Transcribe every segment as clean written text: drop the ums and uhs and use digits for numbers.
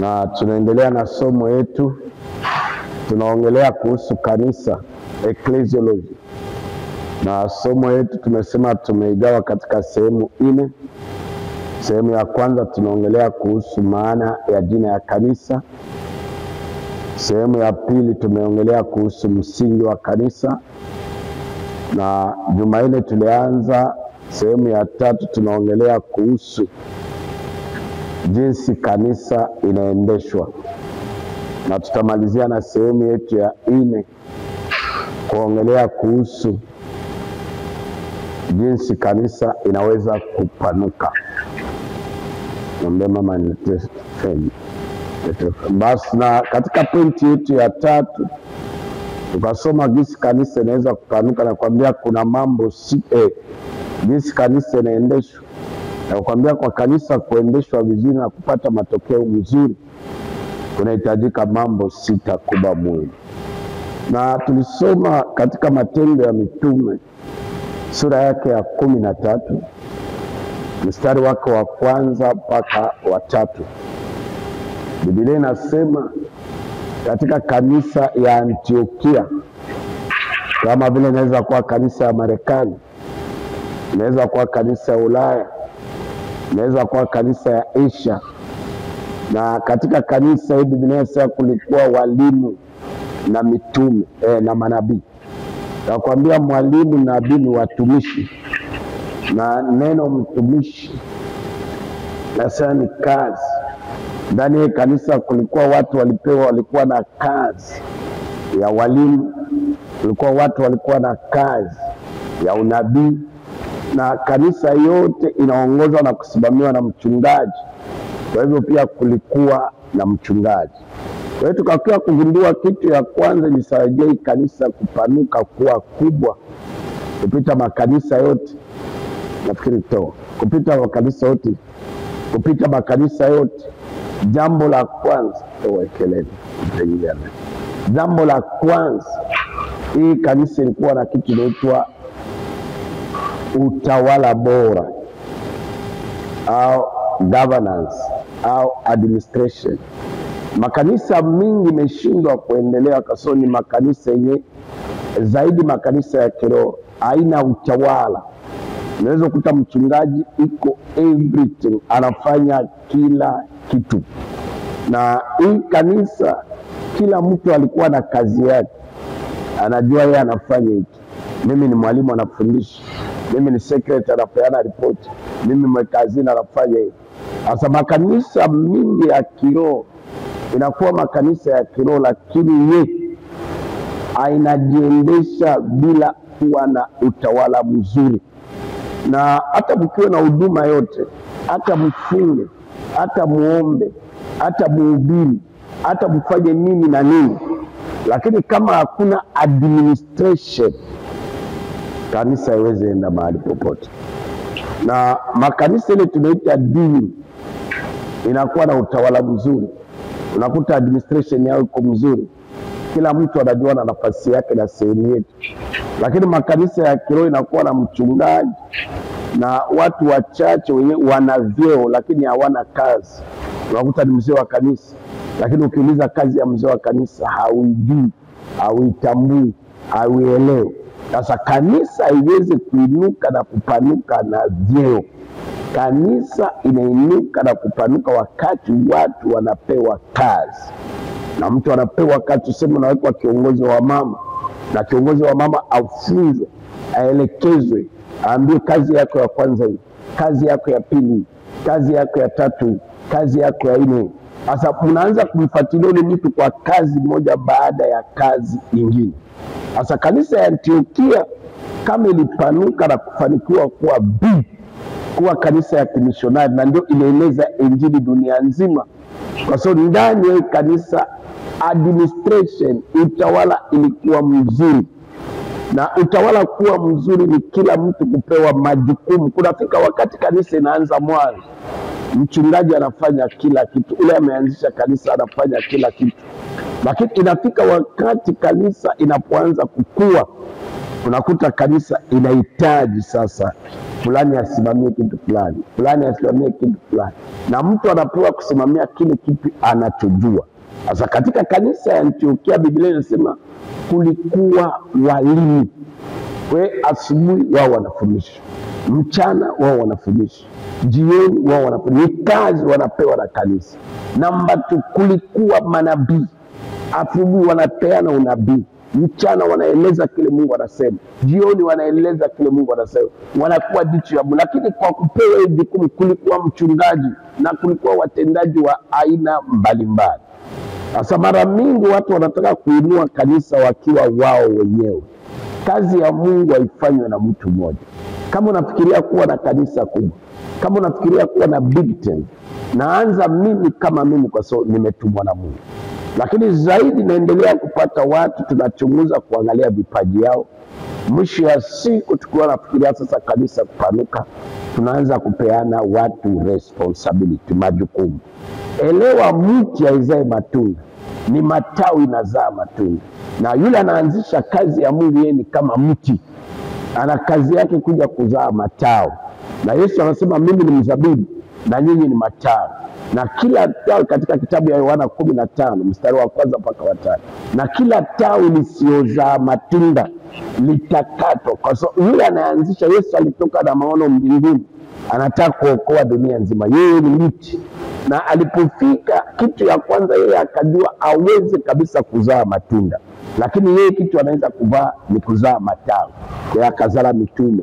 na tunaendelea na somo yetu. Tunaongelea kuhusu kanisa, ecclesiology, na somo yetu tumesema tumeigawa katika sehemu 4. Sehemu ya kwanza tunaongelea kuhusu maana ya jina ya kanisa. Sehemu ya pili tumeongelea kuhusu msingi wa kanisa, na Jumanne tulianza sehemu ya 3. Tunaongelea kuhusu jinsi kanisa inaendeshwa, na tutamalizia na sehemu yetu ya 4 kuongelea kuhusu jinsi kanisa inaweza kupanuka. Naomba mama nitafeni. Basi, na katika pointi yetu ya 3 tukasoma jinsi kanisa inaweza kupanuka, na kuambia kuna mambo jinsi kanisa inaendeshwa, na kuambia kwa kanisa kuendeshwa vizuri na kupata matokeo mzuri kunahitajika mambo 6 kubwa muhimu. Na tulisoma katika Matendo ya Mitume sura yake ya 13 mstari wake wa 1 mpaka wa 3. Biblia inasema katika kanisa ya Antiokia, kama vile inaweza kuwa kanisa ya Marekani, inaweza kuwa kanisa ya Ulaya, inaweza kuwa kanisa ya Asia, na katika kanisa hili Biblia inasema kulikuwa walimu na mitume na manabii. Na kuambia mwalimu na nabii ni watumishi, na neno mtumishi nasema ni kazi. Ndani ya kanisa kulikuwa watu walikuwa na kazi ya walimu, kulikuwa watu walikuwa na kazi ya unabii, na kanisa yote inaongozwa na kusimamiwa na mchungaji. Kwa hivyo pia kulikuwa na mchungaji. Kwa hiyo tukakuwa kugundua kitu ya kwanza ilisaidia kanisa kupanuka kuwa kubwa kupita makanisa yote. Nafikiri kupita makanisa yote. Jambo la kwanza jambo la kwanza, hii kanisa ilikuwa na kitu inaitwa utawala bora au governance au administration. Makanisa mingi imeshindwa kuendelea kasoro ni makanisa yenye zaidi, makanisa ya kiroho haina utawala. Unaweza kukuta mchungaji iko everything, anafanya kila kitu. Na hii kanisa kila mtu alikuwa na kazi yake, anajua yeye anafanya hiki. Mimi ni mwalimu anafundisha, mimi ni secretary anapeana ripoti, mimi mwekazini anafanya hiki. Sasa makanisa mingi ya kiroho inakuwa makanisa ya kiroho, lakini ye inajiendesha bila kuwa na utawala mzuri. Na hata mkiwa na huduma yote, hata mfunge, hata muombe, hata muhubiri, hata mfanye nini na nini, lakini kama hakuna administration, kanisa haiwezi enda mahali popote. Na makanisa ile tunaita dini inakuwa na utawala mzuri, unakuta administration yao iko mzuri, kila mtu anajua na nafasi yake na sehemu yake. Lakini makanisa ya kiroho inakuwa na mchungaji na watu wachache wenye wana vyeo lakini hawana kazi. Unakuta ni mzee wa kanisa, lakini ukiuliza kazi ya mzee wa kanisa hauijui, hauitambui, hauielewi. Sasa kanisa haiwezi kuinuka na kupanuka na vyeo. Kanisa inainuka na kupanuka wakati watu wanapewa kazi. Na mtu anapewa kazi, tuseme unawekwa kiongozi wa mama, na kiongozi wa mama afunzwe, aelekezwe, aambiwe kazi yako ya kwanza hii, kazi yako ya pili, kazi yako ya 3, kazi yako ya 4. Sasa mnaanza kumfuatilia yule mtu kwa kazi moja baada ya kazi nyingine. Sasa kanisa ya Antiokia kama ilipanuka na kufanikiwa kuwa big, kuwa kanisa ya kimishonari, na ndio inaeneza injili dunia nzima, kwa sababu ndani ya kanisa administration, utawala ilikuwa mzuri. Na utawala kuwa mzuri ni kila mtu kupewa majukumu. Kunafika wakati kanisa inaanza mwanzo, mchungaji anafanya kila kitu, ule ameanzisha kanisa anafanya kila kitu. Lakini inafika wakati kanisa inapoanza kukua, unakuta kanisa inahitaji sasa fulani asimamie kitu fulani, fulani asimamie kitu fulani, na mtu anapewa kusimamia kile kitu anachojua. Sasa katika kanisa ya Antiokia Biblia inasema kulikuwa walimu. Kwa asubuhi wao wanafundisha, mchana wao wanafundisha, jioni wao wanafundisha. Ni kazi wanapewa na kanisa. Namba 2, kulikuwa manabii. Asubuhi wanapeana unabii, mchana wanaeleza kile Mungu anasema, jioni wanaeleza kile Mungu anasema, wanakuwa jicho ya Mungu. Lakini kwa kupewa hili jukumu kulikuwa mchungaji na kulikuwa watendaji wa aina mbalimbali. Sasa mara mingi watu wanataka kuinua kanisa wakiwa wao wenyewe. Kazi ya Mungu haifanywe na mtu mmoja. Kama unafikiria kuwa na kanisa kubwa, kama unafikiria kuwa na big tent, naanza mimi kama mimi kwa sababu nimetumwa na Mungu. Lakini zaidi naendelea kupata watu, tunachunguza kuangalia vipaji yao. Mwisho ya siku tukiwa nafikiria sasa kanisa kupanuka, tunaanza kupeana watu responsibility, majukumu. Elewa, mti haizae matunda, ni matawi inazaa matunda. Na yule anaanzisha kazi ya Mungu, yeye ni kama mti, ana kazi yake kuja kuzaa matawi. Na Yesu anasema mimi ni mzabibu na nyinyi ni matawi. Na kila tawi, katika kitabu ya Yohana 15 mstari wa 1 mpaka wa 5, na kila tawi lisiozaa matunda litakatwa. Kwa sababu yule anaanzisha, Yesu alitoka na maono mbinguni, anataka kuokoa dunia nzima. Yeye ni mti, na alipofika kitu ya kwanza yeye akajua aweze kabisa kuzaa matunda, lakini yeye kitu anaweza kuvaa ni kuzaa matawi. Yeye akazala mitume.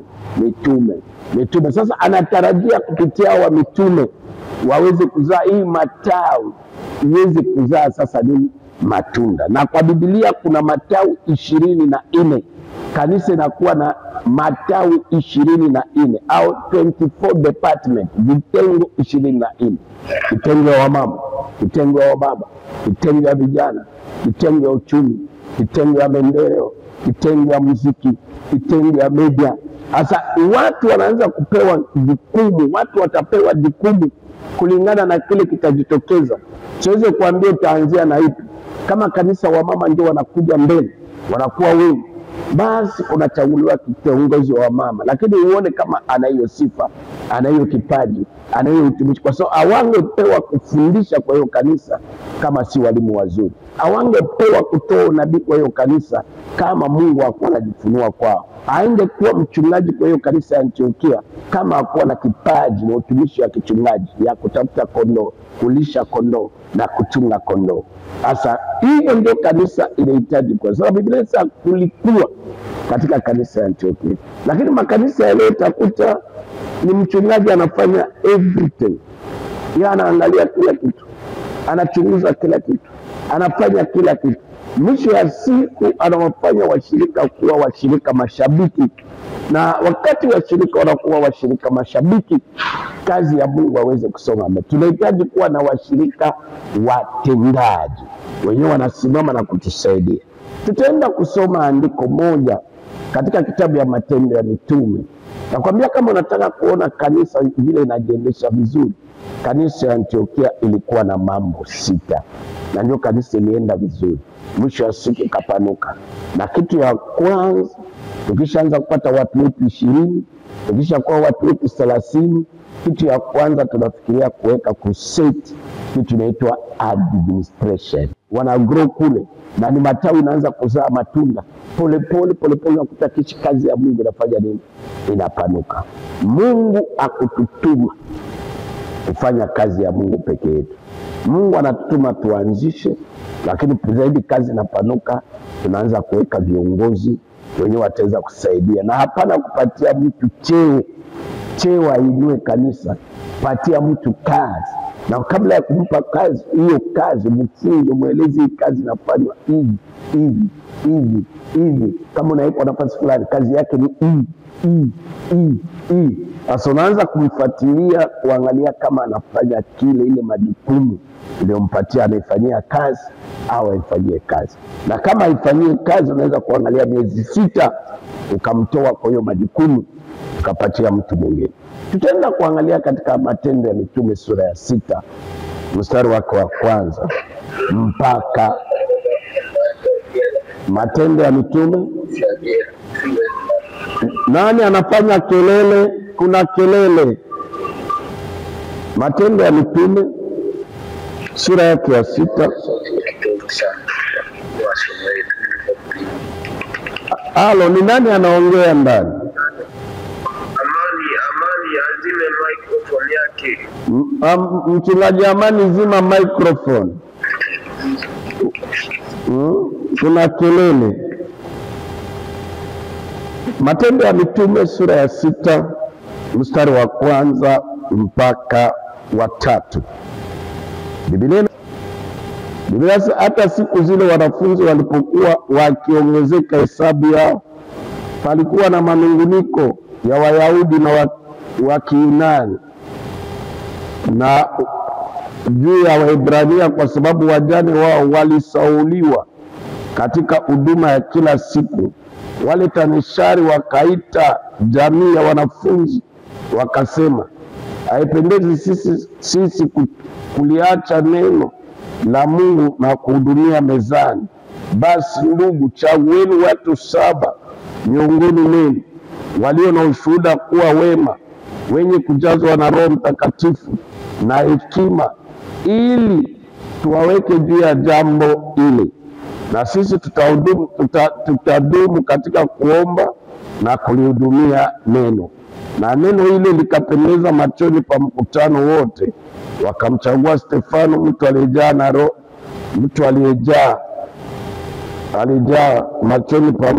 Sasa anatarajia kupitia wa mitume waweze kuzaa hii matawi, iweze kuzaa sasa nini? Matunda. Na kwa Biblia kuna matawi 24. Kanisa inakuwa na matawi 24 au 24 department, vitengo 24. Kitengo ya wamama, kitengo ya wababa, kitengo ya vijana, kitengo ya uchumi, kitengo ya maendeleo, kitengo ya muziki, kitengo ya media. Sasa watu wanaanza kupewa jukumu, watu watapewa jukumu kulingana na kile kitajitokeza. Siwezi kuambia utaanzia na ipi. Kama kanisa wamama ndio wanakuja mbele, wanakuwa wengi, basi unachaguliwa kiongozi wa mama, lakini uone kama ana hiyo sifa, ana hiyo kipaji, ana hiyo utumishi. Kwa sababu hawangepewa kufundisha kwa hiyo kanisa kama si walimu wazuri. Hawangepewa kutoa unabii kwa hiyo kanisa kama Mungu hakuwa anajifunua kwao. Haingekuwa mchungaji kwa hiyo kanisa ya Antiokia kama hakuwa na kipaji na utumishi wa kichungaji, ya kutafuta kondoo, kulisha kondoo na kuchunga kondoo. Sasa hiyo ndio kanisa inahitaji, kwa sababu Biblia inasema kulikuwa katika kanisa ya Antiokia. Lakini makanisa ya leo utakuta ni mchungaji anafanya everything. Yeye anaangalia kila kitu, anachunguza kila kitu, anafanya kila kitu. Mwisho ya siku anawafanya washirika kuwa washirika mashabiki. Na wakati washirika wanakuwa washirika mashabiki, kazi ya Mungu hawezi kusonga mbele. Tunahitaji kuwa na washirika watendaji, wenyewe wanasimama na kutusaidia. Tutaenda kusoma andiko moja katika kitabu ya Matendo ya Mitume. Nakwambia kama unataka kuona kanisa vile inajiendesha vizuri, kanisa ya Antiokia ilikuwa na mambo 6, na ndio kanisa ilienda vizuri. Mwisho wa siku kapanuka. Na kitu ya kwanza, tukishaanza kupata watu wetu 20, tukishakuwa watu wetu 30, kitu ya kwanza tunafikiria kuweka kuset kitu inaitwa administration. Wana grow kule, na ni matawi inaanza kuzaa matunda pole pole, nakuta kishi kazi ya Mungu inafanya nini? Inapanuka. Mungu akututuma kufanya kazi ya Mungu peke yetu. Mungu anatutuma tuanzishe, lakini zaidi kazi inapanuka, tunaanza kuweka viongozi wenyewe wataweza kusaidia. Na hapana kupatia mtu cheo ainue kanisa, patia mtu kazi. Na kabla ya kumpa kazi, hiyo kazi mfunzo, mweleze hii kazi inafanywa hivi. Kama unaipa nafasi fulani, kazi yake ni hii. Sasa unaanza kumfuatilia, kuangalia kama anafanya kile, ile majukumu iliyompatia anaifanyia kazi au haifanyie kazi. Na kama haifanyie kazi, unaweza kuangalia miezi 6 ukamtoa kwa hiyo majukumu ukapatia mtu mwingine. Tutaenda kuangalia katika Matendo ya Mitume sura ya 6 mstari wake wa 1 mpaka Matendo ya Mitume. Nani anafanya kelele? kuna kelele. Matendo ya Mitume sura yake ya 6. Halo, ni nani anaongea ndani? Amani azime microphone yake. Mchungaji Amani, zima microphone. Kuna kelele. Matendo ya Mitume sura ya 6 mstari wa 1 mpaka wa 3. Biblia hata siku zile wanafunzi walipokuwa wakiongezeka hesabu yao, palikuwa na manunguniko ya Wayahudi na wa Kiyunani na juu ya Waebrania, kwa sababu wajane wao walisauliwa katika huduma ya kila siku. Wale tanishari wakaita jamii ya wanafunzi wakasema, haipendezi sisi kuliacha neno la Mungu na kuhudumia mezani. Basi ndugu, chagueni watu 7 miongoni mwenu walio na ushuhuda kuwa wema, wenye kujazwa na Roho Mtakatifu na hekima, ili tuwaweke juu ya jambo hili, na sisi tutadumu katika kuomba na kulihudumia neno. Na neno hili likapendeza machoni pa mkutano wote. Wakamchagua Stefano, mtu aliyejaa machoni pa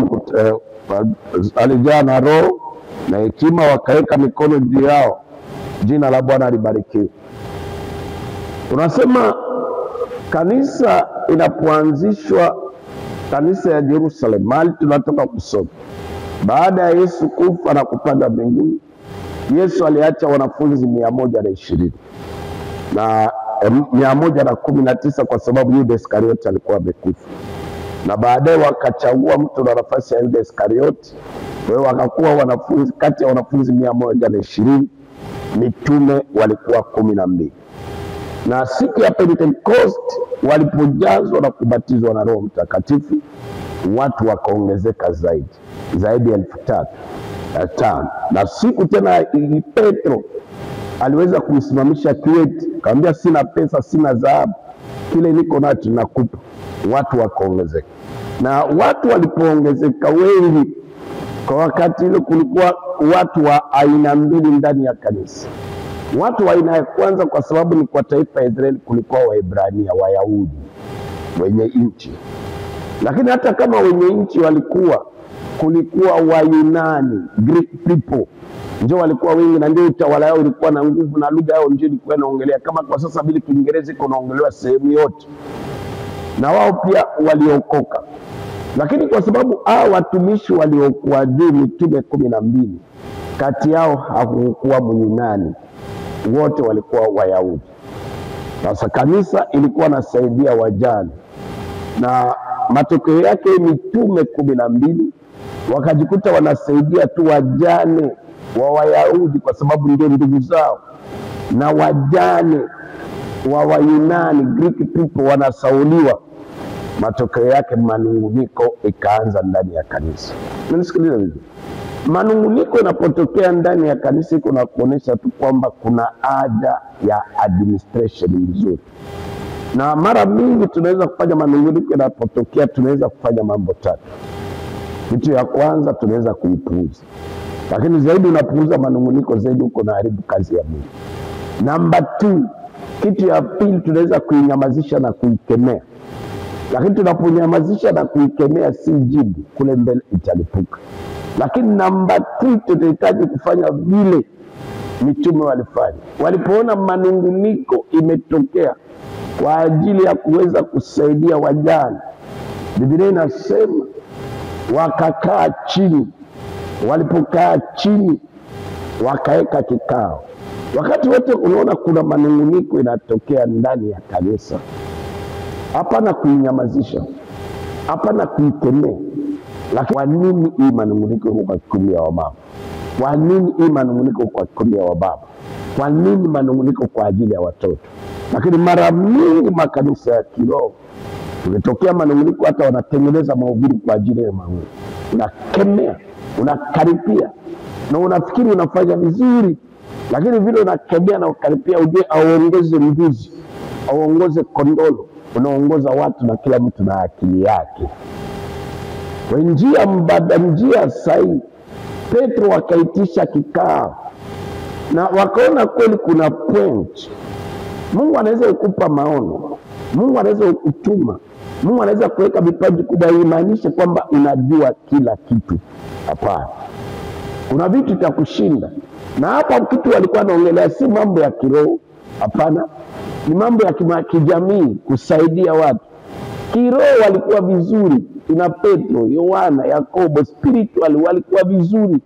alijaa na Roho na hekima, wakaweka mikono juu yao. Jina la Bwana libarikiwe. Unasema kanisa inapoanzishwa, kanisa ya Yerusalemu, mahali tunatoka kusoma, baada ya Yesu kufa na kupanda mbinguni, Yesu aliacha wanafunzi 120 na 119 kwa sababu Yuda Iskarioti alikuwa amekufa, na baadaye wakachagua mtu na nafasi ya Yuda Iskarioti. Kwa hiyo wakakuwa wanafunzi, kati ya wanafunzi 120 mitume walikuwa 12. Na siku ya Pentecost walipojazwa na kubatizwa na Roho Mtakatifu, watu wakaongezeka zaidi ya 3,500. Na siku tena Petro aliweza kumsimamisha kiwete, akamwambia, sina pesa, sina dhahabu, kile niko nacho nakupa. Watu wakaongezeka, na watu walipoongezeka wengi, kwa wakati ile kulikuwa watu wa aina mbili ndani ya kanisa. Watu wa aina ya kwanza, kwa sababu ni kwa taifa ya Israeli, kulikuwa Waebrania, Wayahudi wenye nchi. Lakini hata kama wenye nchi kulikuwa Wayunani, Greek people, ndio walikuwa wengi, na ndio utawala wao ulikuwa na nguvu, na lugha yao ndio ilikuwa inaongelea, kama kwa sasa vile Kiingereza iko naongelewa sehemu yote, na wao pia waliokoka. Lakini kwa sababu hao watumishi waliokuwa juu, mitume 12, kati yao hakukuwa Myunani, wote walikuwa Wayahudi. Sasa kanisa ilikuwa nasaidia wajane, na matokeo yake mitume 12 wakajikuta wanasaidia tu wajane wa Wayahudi, kwa sababu ndio ndugu zao, na wajane wa Wayunani, Greek people, wanasauliwa. Matokeo yake manunguniko ikaanza ndani ya kanisa. Mnisikilize vizuri. Manunguniko inapotokea ndani ya kanisa, iko na kuonesha tu kwamba kuna haja ya administration nzuri. Na mara mingi tunaweza kufanya manunguniko inapotokea, tunaweza kufanya mambo 3. Kitu ya kwanza, tunaweza kuipuuza. Lakini zaidi unapuuza manunguniko, zaidi uko na haribu kazi ya Mungu. Namba 2, kitu ya pili, tunaweza kuinyamazisha na kuikemea. Lakini tunaponyamazisha na kuikemea, si jibu, kule mbele italipuka. Lakini namba 3, tunahitaji kufanya vile mitume walifanya. Walipoona manunguniko imetokea kwa ajili ya kuweza kusaidia wajane, Biblia inasema wakakaa chini. Walipokaa chini, wakaweka kikao. Wakati wote unaona kuna manunguniko inatokea ndani ya kanisa, hapana kuinyamazisha, hapana kuikemea. Lakini kwa nini hii manunguniko kwa kikundi ya wamama? Kwa nini hii manunguniko kwa kikundi ya wababa? Kwa nini manunguniko kwa ajili ya watoto? Lakini mara mingi makanisa ya kiroho ukitokea manunguniko, hata wanatengeneza mahubiri kwa ajili ya manunguniko. Unakemea, unakaripia, na unafikiri unafanya vizuri, lakini vile unakemea na ukaripia, ujue auongeze mbuzi, auongoze kondolo, unaongoza watu na kila mtu na akili yake. Kwa njia mbadala, njia sahihi, Petro wakaitisha kikao na wakaona kweli kuna point. Mungu anaweza kukupa maono, Mungu anaweza kukutuma, Mungu anaweza kuweka vipaji kubwa, imaanishe kwamba unajua kila kitu. Hapana, kuna vitu vya kushinda. Na hapa kitu walikuwa wanaongelea si mambo ya kiroho, hapana, ni mambo ya kijamii, kusaidia watu. Kiroho walikuwa vizuri, ina Petro, Yohana, Yakobo, spiritual walikuwa vizuri,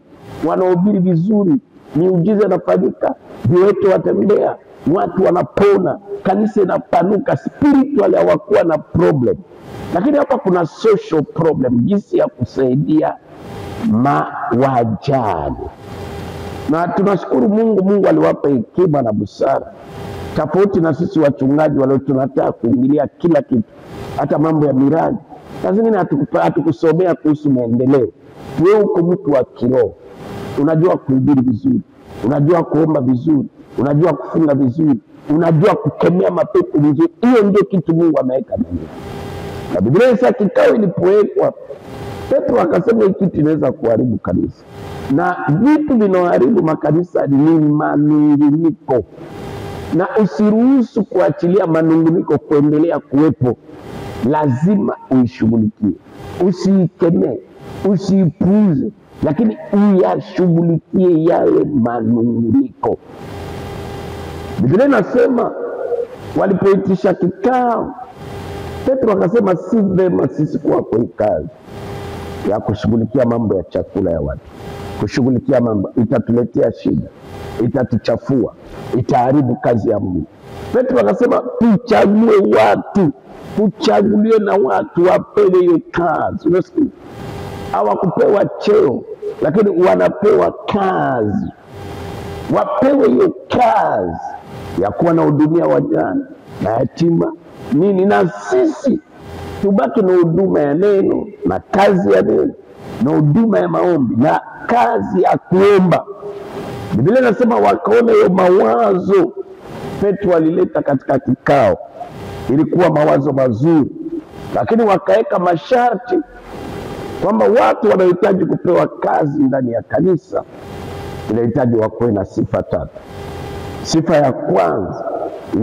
wanahubiri vizuri, miujiza inafanyika, viwete watembea, watu wanapona, kanisa inapanuka. Spiritual hawakuwa na problem. Lakini hapa kuna social problem, jinsi ya kusaidia wajane. Na tunashukuru Mungu, Mungu aliwapa hekima na busara, tofauti na sisi wachungaji wale tunataka kuingilia kila kitu, hata mambo ya miradi. Lazima hatukusomea kuhusu maendeleo. Wewe uko mtu wa kiroho, unajua kuhubiri vizuri, unajua kuomba vizuri, unajua kufunga vizuri, unajua kukemea mapepo vizuri. Hiyo ndio kitu Mungu ameweka ndani. Na Biblia inasema kikao ilipowekwa, Petro akasema hiki kitu inaweza kuharibu kanisa. Na vitu vinaoharibu makanisa ni manunguniko, na usiruhusu kuachilia manunguniko kuendelea kuwepo. Lazima uishughulikie, usiikemee, usiipuuze, lakini uyashughulikie yale manunguniko. Biblia inasema walipoitisha kikao, Petro akasema si vema sisi kuwa kwa kazi ya kushughulikia mambo ya chakula ya watu. Kushughulikia mambo itatuletea shida, itatuchafua, itaharibu kazi ya Mungu. Petro akasema tuchague watu, tuchagulie na watu wapewe hiyo kazi. Unasikia? Hawakupewa cheo, lakini wanapewa kazi. Wapewe hiyo kazi ya kuwa na hudumia wajane na yatima nini, na sisi tubaki na huduma ya neno na kazi ya neno na huduma ya maombi na kazi ya kuomba. Biblia inasema wakaona hiyo mawazo Petro alileta katika kikao, ilikuwa mawazo mazuri, lakini wakaweka masharti kwamba watu wanahitaji kupewa kazi ndani ya kanisa, inahitaji wakuwe na sifa tatu. Sifa ya kwanza,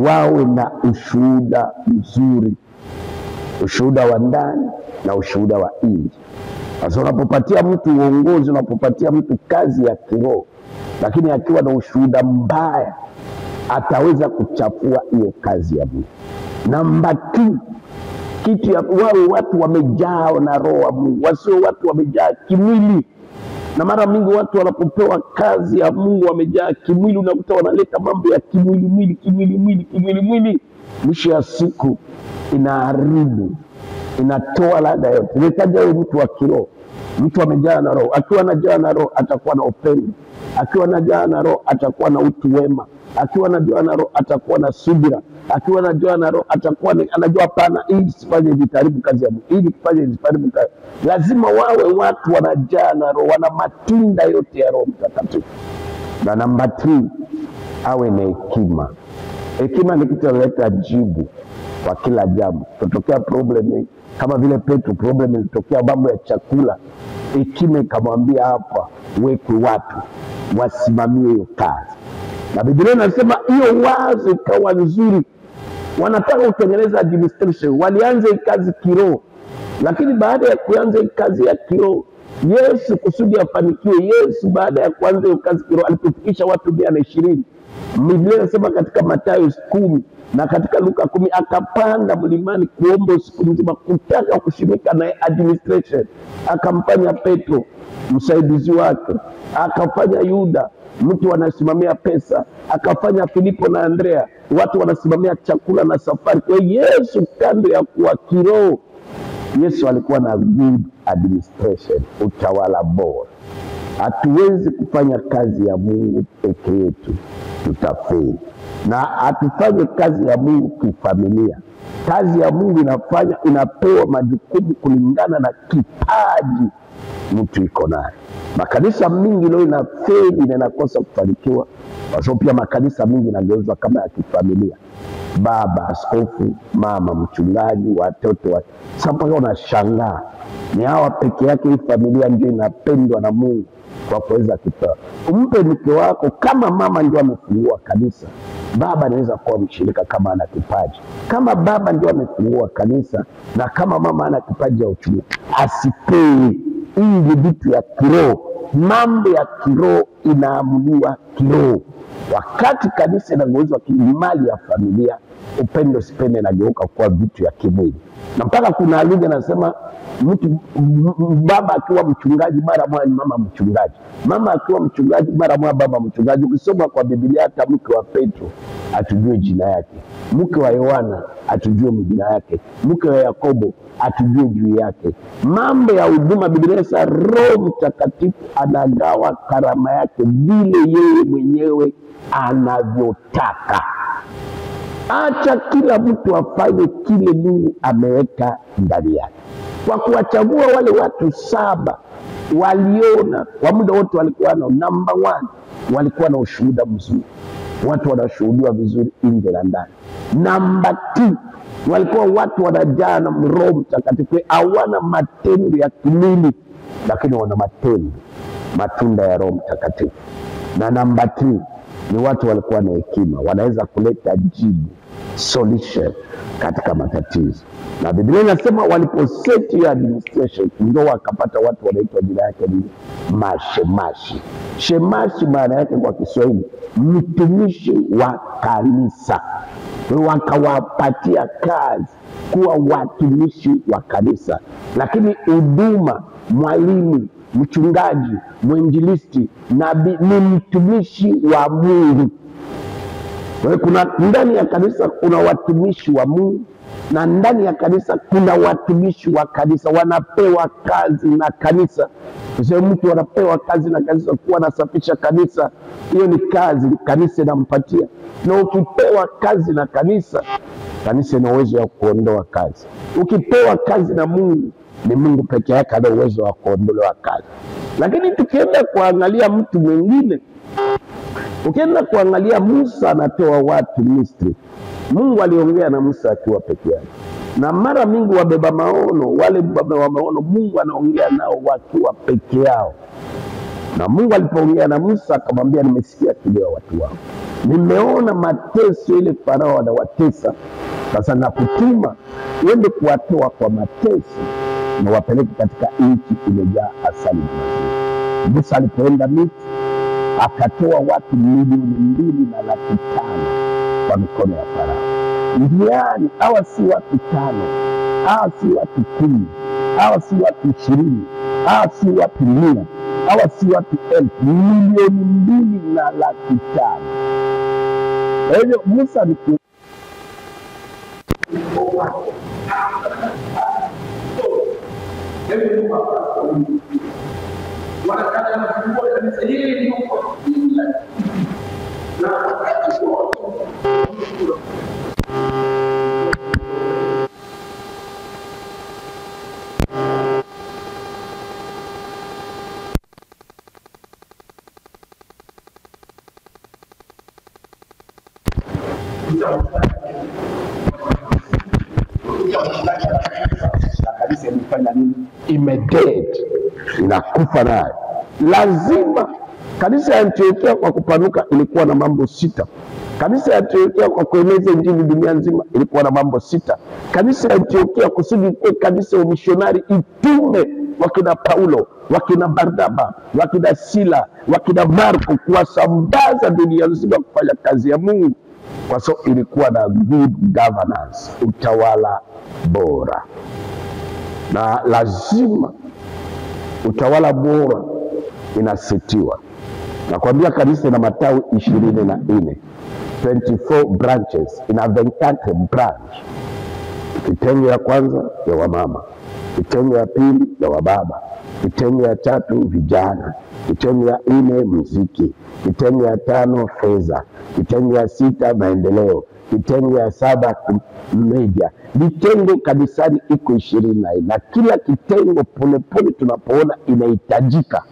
wawe na ushuhuda mzuri, ushuhuda wa ndani na ushuhuda wa nje. Sasa unapopatia mtu uongozi, unapopatia mtu kazi ya kiroho, lakini akiwa na ushuhuda mbaya, ataweza kuchafua hiyo kazi ya Mungu. Namba 2, kitu ya wawe watu wamejaa na roho wa Mungu, wasio watu wamejaa kimwili. Na mara mingi watu wanapopewa kazi ya Mungu wamejaa kimwili, unakuta wanaleta mambo ya kimwili. Mwisho ya siku inaharibu, inatoa ladha yote. Inahitaji awe mtu wa kiroho, mtu amejaa na roho. Akiwa anajaa na roho atakuwa na upendo, akiwa anajaa na roho atakuwa na utu wema, akiwa anajaa na roho atakuwa na subira, akiwa anajaa na roho atakuwa anajua pana, ili sifanye vitaribu kazi ya Mungu, ili kufanye vitaribu kazi. Lazima wawe watu wanajaa na roho, wana matunda yote ya Roho Mtakatifu. Na namba 3, awe na hekima. Hekima ni kitu kinaleta jibu kwa kila jambo. Tutokea problem kama vile Petro, problem ilitokea mambo ya chakula, hekima ikamwambia hapa weke watu wasimamie hiyo kazi. Na Biblia inasema hiyo wazo ikawa nzuri. Wanataka kutengeneza administration, walianza hii kazi kiroho, lakini baada ya kuanza hii kazi ya kiroho, Yesu kusudi afanikiwe, Yesu baada ya kuanza hiyo kazi kiroho alipofikisha watu 120, Biblia inasema katika Mathayo 10 na katika Luka 10, akapanda mlimani kuomba siku nzima, kutaka kushirika na administration. Akamfanya Petro msaidizi wake, akafanya Yuda mtu anasimamia pesa, akafanya Filipo na Andrea watu wanasimamia chakula na safari. Kwa Yesu kando ya kuwa kiroho, Yesu alikuwa na good administration, utawala bora. Hatuwezi kufanya kazi ya Mungu peke yetu, tutafeli. Na hatufanye kazi ya Mungu kifamilia. Kazi ya Mungu inapewa majukumu kulingana na kipaji mtu iko naye. Makanisa mingi leo ina feli na inakosa kufanikiwa kwa sababu pia makanisa mingi inageuzwa kama ya kifamilia. Baba askofu, mama mchungaji, watoto sasa mpaka unashangaa ni hawa peke yake hii familia ndio inapendwa na Mungu kwa kuweza kutoa. Umpe mke wako, kama mama ndio amefungua kanisa, baba anaweza kuwa mshirika kama ana kipaji. Kama baba ndio amefungua kanisa na kama mama ana kipaji ya uchumi, asipewe. Hii ni vitu ya kiroho. Mambo ya kiroho inaamuliwa kiroho. Wakati kanisa inageuzwa mali ya familia, upendo sipende inageuka kuwa vitu ya kimwili. Na mpaka kuna lugha nasema mtu baba akiwa mchungaji mara moja ni mama mchungaji, mama akiwa mchungaji mara moja baba mchungaji. Ukisoma kwa Biblia hata mke wa Petro atujue jina yake, mke wa Yohana atujue jina yake, mke wa Yakobo atujue juu yake. Mambo ya huduma, Biblia inasema Roho Mtakatifu anagawa karama yake vile yeye mwenyewe anavyotaka. Acha kila mtu afanye kile Mungu ameweka ndani yake. Kwa kuwachagua wale watu 7 waliona kwa muda wote walikuwa na number 1, walikuwa na ushuhuda mzuri, watu wanashuhudiwa vizuri nje na ndani. Number 2, walikuwa watu wanajaa na Roho Mtakatifu, hawana matendo ya kimwili lakini wana matunda ya Roho Mtakatifu. Na number 3 ni watu walikuwa na hekima, wanaweza kuleta jibu, solution katika matatizo. Na Biblia inasema waliposeti ya administration ndio wakapata watu wanaitwa jina yake ni mashemashi. Shemashi maana yake kwa Kiswahili mtumishi wa kanisa. Wakawapatia kazi kuwa watumishi wa kanisa. Lakini huduma, mwalimu, mchungaji, mwinjilisti, nabii ni mtumishi wa Mungu. Kuna ndani ya kanisa kuna watumishi wa Mungu na ndani ya kanisa kuna watumishi wa kanisa, wanapewa kazi na kanisa. Kwa mtu anapewa kazi na kanisa kuwa anasafisha kanisa, hiyo ni kazi kanisa inampatia. Na ukipewa kazi na kanisa, kanisa ina uwezo wa kuondoa kazi. Ukipewa kazi na Mungu, ni Mungu peke yake ana uwezo wa kuondolewa kazi. Lakini tukienda kuangalia mtu mwingine, ukienda kuangalia Musa anatoa watu Misri. Mungu aliongea na Musa akiwa peke yake. Na mara mingi wabeba maono, wale wabeba maono Mungu anaongea nao wakiwa peke yao. Na Mungu alipoongea na Musa akamwambia, nimesikia kilio watu wao, nimeona mateso ile Farao anawatesa, sasa nakutuma uende kuwatoa kwa mateso na wapeleke katika nchi imejaa asali na maziwa. Musa alipoenda Misri akatoa watu 2,205,000 kwa mikono ya Farao. Njiani hawa si watu 5, hawa si watu 10, hawa si watu 20, hawa si watu 100, hawa si watu 1,000, 2,205,000. Kwa hivyo Musa alikuwa kanisa imefanya nini? Imedead, inakufa naye. Lazima kanisa ya Antiokia kwa kupanuka ilikuwa na mambo 6. Kanisa ya Antiokia kwa kueneza injili dunia nzima ilikuwa na mambo 6. Kanisa ya Antiokia kusudi ikuwe kanisa ya mishonari, itume wakina Paulo, wakina Barnaba, wakina Sila, wakina Marko kuwasambaza dunia nzima kufanya kazi ya Mungu. Kwa sababu ilikuwa na good governance, utawala bora. Na lazima utawala bora inasitiwa. Nakwambia kanisa ina matawi 24, 24 branches, ina 24 branch. Kitengo ya kwanza ya wamama, kitengo ya pili ya wababa, kitengo ya 3 vijana, kitengo ya 4 muziki, kitengo ya 5 fedha, kitengo ya 6 maendeleo, kitengo ya 7 media. Vitengo kanisani iko 24 na kila kitengo polepole tunapoona inahitajika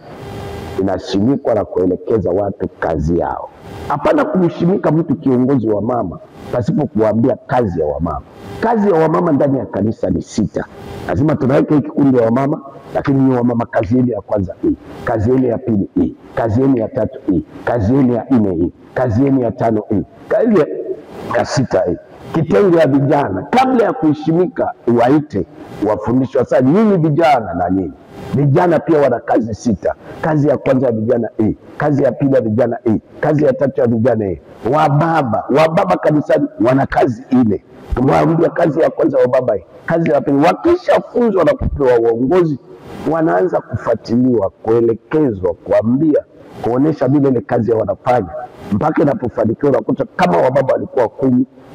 inasimikwa na kuelekeza watu kazi yao. Hapana kumshimika mtu kiongozi wa mama pasipo kuambia kazi ya wamama. Kazi ya wamama ndani ya kanisa ni 6. Lazima tunaweka kikundi ya wamama, lakini ni wamama kazi yenu ya kwanza hii, kazi yenu ya pili hii, kazi yenu ya 3 hii, kazi yenu ya 4 hii, kazi yenu ya 5 hii, kazi ya 6 hii. Kitengo ya vijana kabla ya kuheshimika waite wafundishwa sasa nini vijana na nini. Vijana pia wana kazi 6. Kazi ya kwanza ya vijana hii, kazi ya pili ya vijana hii, kazi ya 3 ya vijana hii. Wababa kanisani wana kazi 4. Tumwambia kazi ya kwanza wababa hii, kazi ya pili. Wakishafunzwa na kupewa uongozi wanaanza kufuatiliwa, kuelekezwa, kuambia, kuonesha vile ile kazi ya wanafanya mpaka inapofanikiwa. Unakuta kama wababa walikuwa 10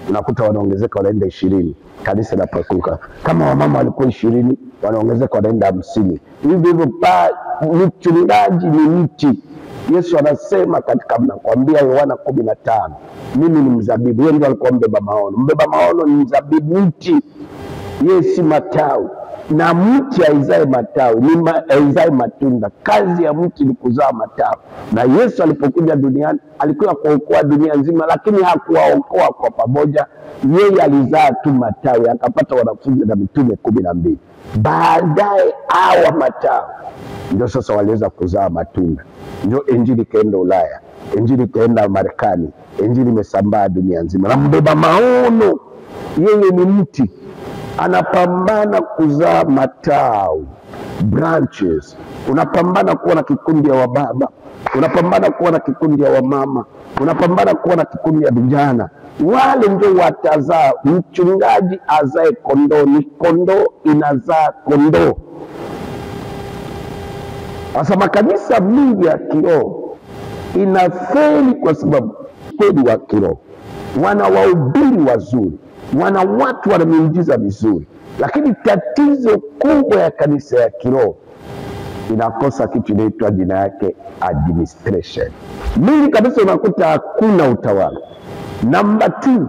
unakuta wanaongezeka wanaenda 20, kanisa linapakuka. Kama wamama walikuwa 20 wanaongezeka wanaenda 50. Hivyo mchungaji ni mti. Yesu anasema katika mnakwambia Yohana 15, mimi ni mzabibu. Yeye ndiye alikuwa mbeba maono. Mbeba maono ni mzabibu, mti. Yeye si matawi. Na mti haizae matawi, haizae matunda. Kazi ya mti ni kuzaa matawi. Na Yesu alipokuja duniani alikuwa kuokoa dunia nzima, lakini hakuwaokoa kwa pamoja. Yeye alizaa tu matawi, akapata wanafunzi na mitume 12. Baadaye hawa matawi ndio sasa waliweza kuzaa matunda. Ndio injili kaenda Ulaya, injili kaenda Marekani, injili imesambaa dunia nzima. Na mbeba maono yeye ni mti, anapambana kuzaa matawi, branches. Unapambana kuwa na kikundi ya wababa, unapambana kuwa na kikundi ya wamama, unapambana kuwa na kikundi ya vijana. Wale ndio watazaa. Mchungaji azae kondoo, ni kondoo inazaa kondoo. Sasa makanisa mingi ya kiroho inafeli kwa sababu kweli wa kiroho wana wahubiri wazuri, wana watu wana miujiza vizuri, lakini tatizo kubwa ya kanisa ya kiroho inakosa kitu inaitwa jina yake administration. Mingi kabisa unakuta hakuna utawala. Number 2,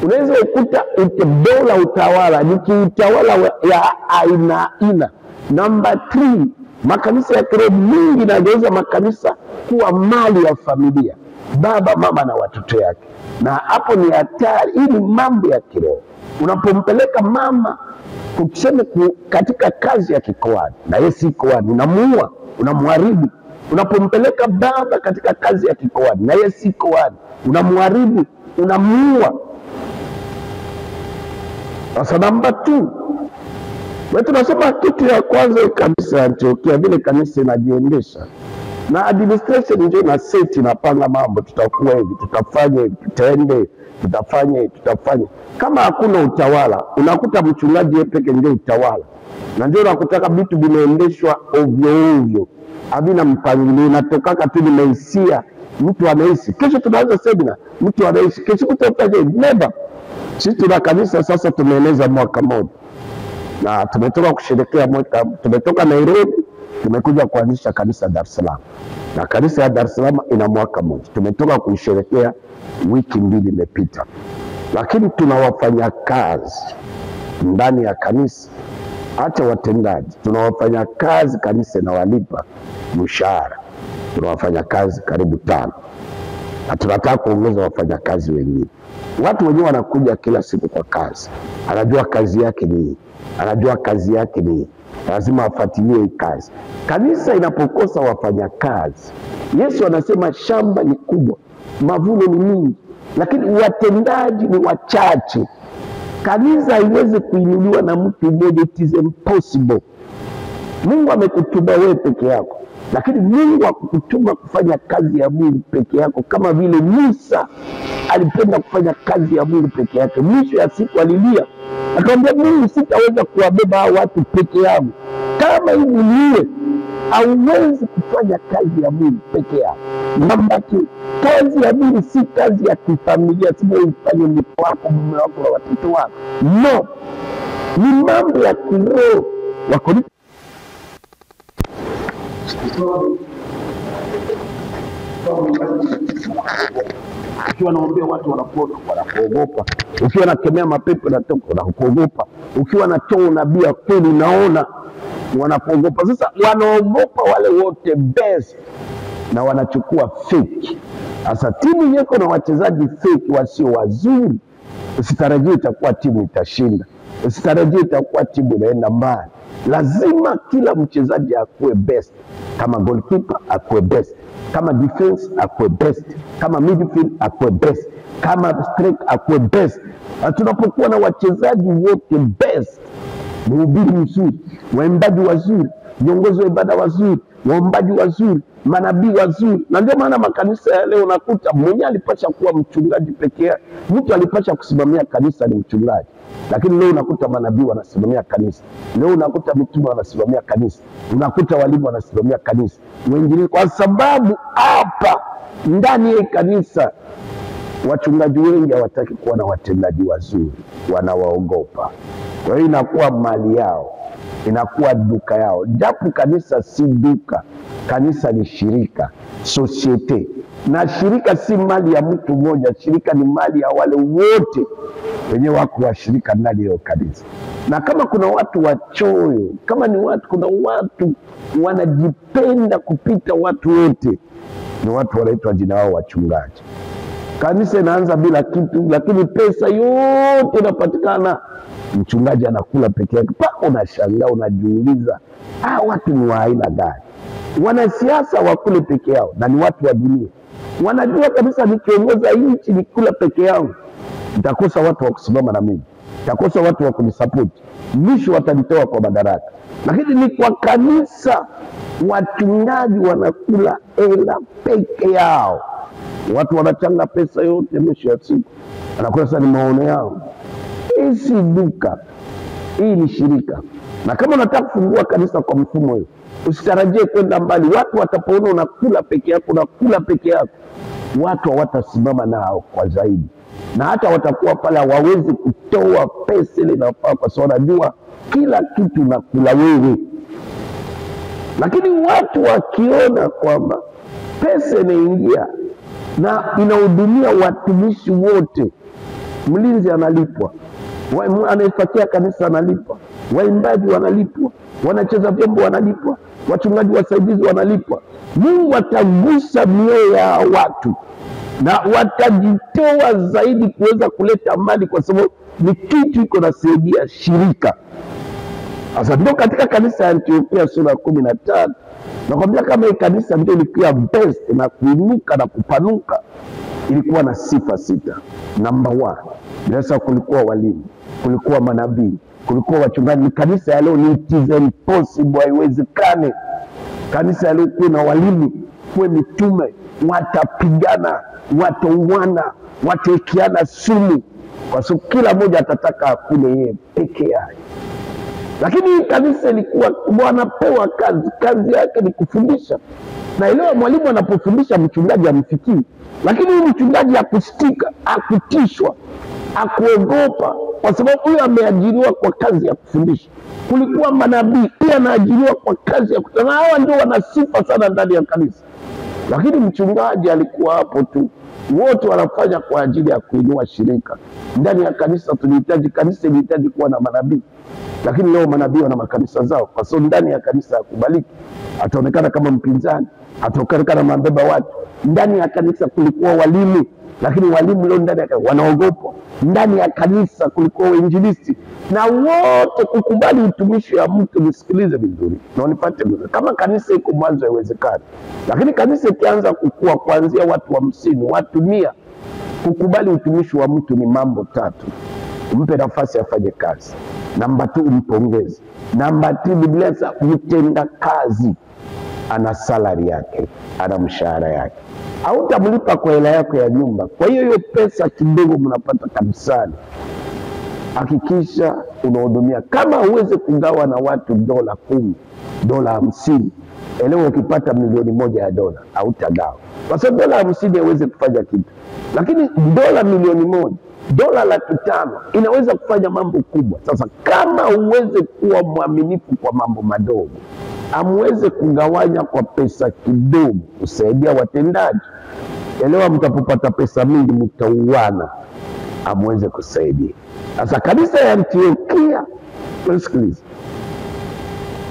unaweza ukuta dola utawala ni kiutawala ya aina. Number 3, makanisa ya kiroho mingi nageuza makanisa kuwa mali ya familia, baba mama na watoto yake, na hapo ni hatari. Hii ni mambo ya kiroho. Unapompeleka mama kuseme katika kazi ya kikoani na yeye si koani, unamuua, unamharibu. Unapompeleka baba katika kazi ya kikoani na yeye si koani, unamharibu, unamuua. Sasa namba 2, wewe tunasema kitu ya kwanza kanisa ya Antiokia vile kanisa inajiendesha na administration ndio na seti napanga mambo, tutakuwa hivi, tutafanya hivi, tutaende, tutafanya. Kama hakuna utawala, unakuta mchungaji yeye peke ndio utawala. Na ndio unakutaka vitu vinaendeshwa ovyo ovyo, havina mpangilio. Natokaka tu nimeisia, mtu anaishi, kesho tunaanza semina, mtu anaishi, kesho kutaje, never. Sisi tuna kanisa sasa tumeeneza mwaka mmoja. Na tumetoka kusherehekea tumetoka Nairobi, tumekuja kuanzisha kanisa Dar es Salaam. Na kanisa ya Dar es Salaam ina mwaka mmoja. Tumetoka kusherehekea wiki 2 imepita. Lakini tuna wafanya kazi ndani ya kanisa, hata watendaji. Tuna wafanya kazi kanisa na walipa mshahara. Tuna wafanya kazi karibu 5. Na tunataka kuongeza wafanya kazi wengine. Watu wenyewe wanakuja kila siku kwa kazi. Anajua kazi yake ni, anajua kazi yake ni, lazima afuatilie hii kazi. Kanisa inapokosa wafanya kazi, Yesu anasema shamba ni kubwa, mavuno ni mingi, lakini watendaji ni wachache. Kanisa haiwezi kuinuliwa na mtu mmoja, it is impossible. Mungu amekutuma wewe peke yako, lakini Mungu hakukutuma kufanya kazi ya Mungu peke yako. Kama vile Musa alipenda kufanya kazi ya Mungu peke yake, mwisho ya siku alilia, akamwambia Mungu, sitaweza kuwabeba hao watu peke yangu. Kama hivi niwe, hauwezi kufanya kazi ya Mungu peke yako. Namba 2, kazi ya Mungu si kazi ya kifamilia, sio ufanye mke wako, mume wako na watoto wako. No, ni mambo ya kiroho. Wakorintho Ukiwa naombea watu wanakuogopa. Ukiwa nakemea mapepo wanakuogopa. Ukiwa natoa unabii kweli unaona wanakuogopa. Sasa wanaogopa wale wote best na wanachukua fake. Sasa timu yako na wachezaji fake wasio wazuri, usitarajie itakuwa timu itashinda. Usitarajie itakuwa timu inaenda mbali. Lazima kila mchezaji akuwe best. Kama goalkeeper akuwe best, kama defense akuwe best, kama midfield akuwe best, kama striker akuwe best. Na tunapokuwa na wachezaji wote best, mhubiri mzuri, waimbaji wazuri, viongozi wa ibada wazuri, waombaji wazuri, manabii wazuri. Na ndio maana makanisa ya leo unakuta mwenye alipasha kuwa mchungaji pekee, mtu alipasha kusimamia kanisa ni mchungaji. Lakini leo unakuta manabii wanasimamia kanisa. Leo unakuta mitume wanasimamia kanisa. Unakuta walimu wanasimamia kanisa. Wengine kwa sababu hapa ndani ya kanisa wachungaji wengi hawataki kuwa na watendaji wazuri, wanawaogopa. Kwa hiyo inakuwa mali yao, inakuwa duka yao. Japo kanisa si duka, kanisa ni shirika, societe. Na shirika si mali ya mtu mmoja, shirika ni mali ya wale wote wenye wako wa shirika ndani ya kanisa. Na kama kuna watu wachoyo, kama ni watu, kuna watu wanajipenda kupita watu wote, ni watu wanaitwa jina wao wachungaji. Kanisa inaanza bila kitu, lakini pesa yote inapatikana. Mchungaji anakula peke yake. Paka unashangaa, unajiuliza, watu ni wa aina gani? Wanasiasa wakule peke yao na ni watu wa dunia. Wanajua kabisa nikiongoza nchi nikula peke yangu, nitakosa watu wa kusimama na mimi, nitakosa watu wa kunisupport, mwisho watanitoa kwa madaraka. Lakini ni kwa kanisa wachungaji wanakula hela peke yao. Watu wanachanga pesa yote, mwisho ya siku anakuwa sasa ni maono yao. Hii si duka, hii ni shirika. Na kama unataka kufungua kanisa kwa mfumo huo, usitarajie kwenda mbali. Watu watapoona unakula peke yako, watu hawatasimama nao kwa zaidi. Na hata watakuwa pale hawawezi kutoa pesa ile inafaa, kwa sababu wanajua kila kitu unakula wewe. Lakini watu wakiona kwamba pesa inaingia na inahudumia watumishi wote, mlinzi analipwa, anayefuatia kanisa analipwa, waimbaji wanalipwa, wanacheza vyombo wanalipwa, wachungaji wasaidizi wanalipwa, Mungu atagusa mioyo ya watu na watajitoa zaidi kuweza kuleta mali, kwa sababu ni kitu iko nasaidia shirika. Sasa ndio katika kanisa ya Antiokia sura 15 nakwambia kama hii kanisa ndio ilikuwa best na kuinuka na kupanuka, ilikuwa na sifa 6. Number 1, sasa kulikuwa walimu, kulikuwa manabii, kulikuwa wachungaji. Ni kanisa ya leo ni it is impossible, haiwezekane. Kanisa ya leo kuna walimu, kwa mitume, watapigana, watauana, watekiana sumu, kwa sababu kila mmoja atataka akule yeye peke yake. Lakini kanisa ilikuwa wanapewa kazi yake ni kufundisha. Na ile mwalimu anapofundisha mchungaji amfikii, lakini huyu mchungaji akustika, akutishwa, akuogopa, kwa sababu huyo ameajiriwa kwa kazi ya kufundisha. Kulikuwa manabii pia anaajiriwa kwa kazi ya kufundisha. Na hawa ndio wana sifa sana ndani ya kanisa. Lakini mchungaji alikuwa hapo tu. Wote wanafanya kwa ajili ya kuinua shirika. Ndani ya kanisa kanisa ilihitaji kuwa na manabii. Lakini leo manabii wana makanisa zao, kwa sababu ndani ya kanisa hakubaliki. Ataonekana kama mpinzani, ataonekana mabeba watu. Ndani ya kanisa kulikuwa walimu, lakini walimu leo ndani ya kanisa wanaogopa. Ndani ya kanisa kulikuwa wainjilisti, na wote kukubali utumishi wa mtu. Nisikilize vizuri na unipate vizuri. Kama kanisa iko mwanzo haiwezekani, lakini kanisa ikianza kukua kuanzia watu 50, watu 100, kukubali utumishi wa mtu ni mambo 3. Umpe nafasi afanye kazi. Namba 2, umpongeze. Namba 3, Biblia inasema mtenda kazi ana salary yake, ana mshahara yake. Hautamlipa kwa hela yako ya nyumba. Kwa hiyo pesa kidogo mnapata kanisani, hakikisha unahudumia. Kama uweze kugawa na watu $10, $50, elewa ukipata milioni 1 ya dola hautagawa, kwa sababu $50 haiwezi kufanya kitu. Lakini dola milioni 1, dola 500 inaweza kufanya mambo kubwa. Sasa kama uweze kuwa mwaminifu kwa mambo madogo, amweze kugawanya kwa pesa kidogo kusaidia watendaji, elewa, mtapopata pesa mingi mtauana, amweze kusaidia. Sasa kanisa ya Antiokia, sikiliza,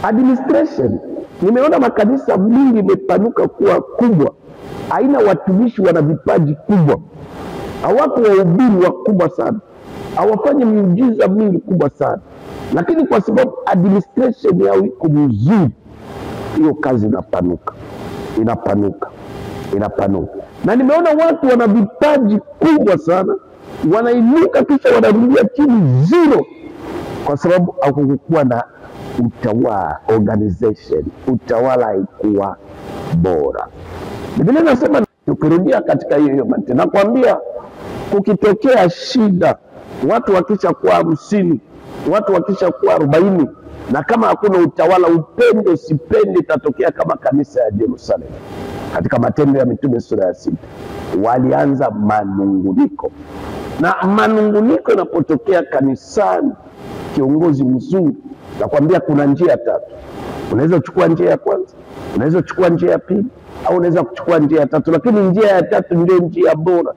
administration, nimeona makanisa mingi imepanuka kuwa kubwa, haina watumishi wana vipaji kubwa, hawako wahubiri wakubwa sana, hawafanyi miujiza mingi kubwa sana, lakini kwa sababu administration yao iko mzuri, hiyo kazi inapanuka. Na nimeona watu wana vipaji kubwa sana, wanainuka kisha wanarudia chini zero, kwa sababu hakukuwa na organization, utawala haikuwa bora. Biblia inasema, tukirudia katika hiyo Matendo, nakwambia kukitokea shida, watu wakisha kuwa 50, watu wakisha kuwa 40, na kama hakuna utawala, upende usipende, itatokea kama kanisa ya Yerusalemu. Katika Matendo ya Mitume sura ya 6 walianza manunguniko, na manunguniko inapotokea kanisani, kiongozi mzuri, nakwambia kuna njia 3. Unaweza kuchukua njia ya kwanza, unaweza kuchukua njia ya pili, au unaweza kuchukua njia ya 3, lakini njia ya 3 ndio njia bora.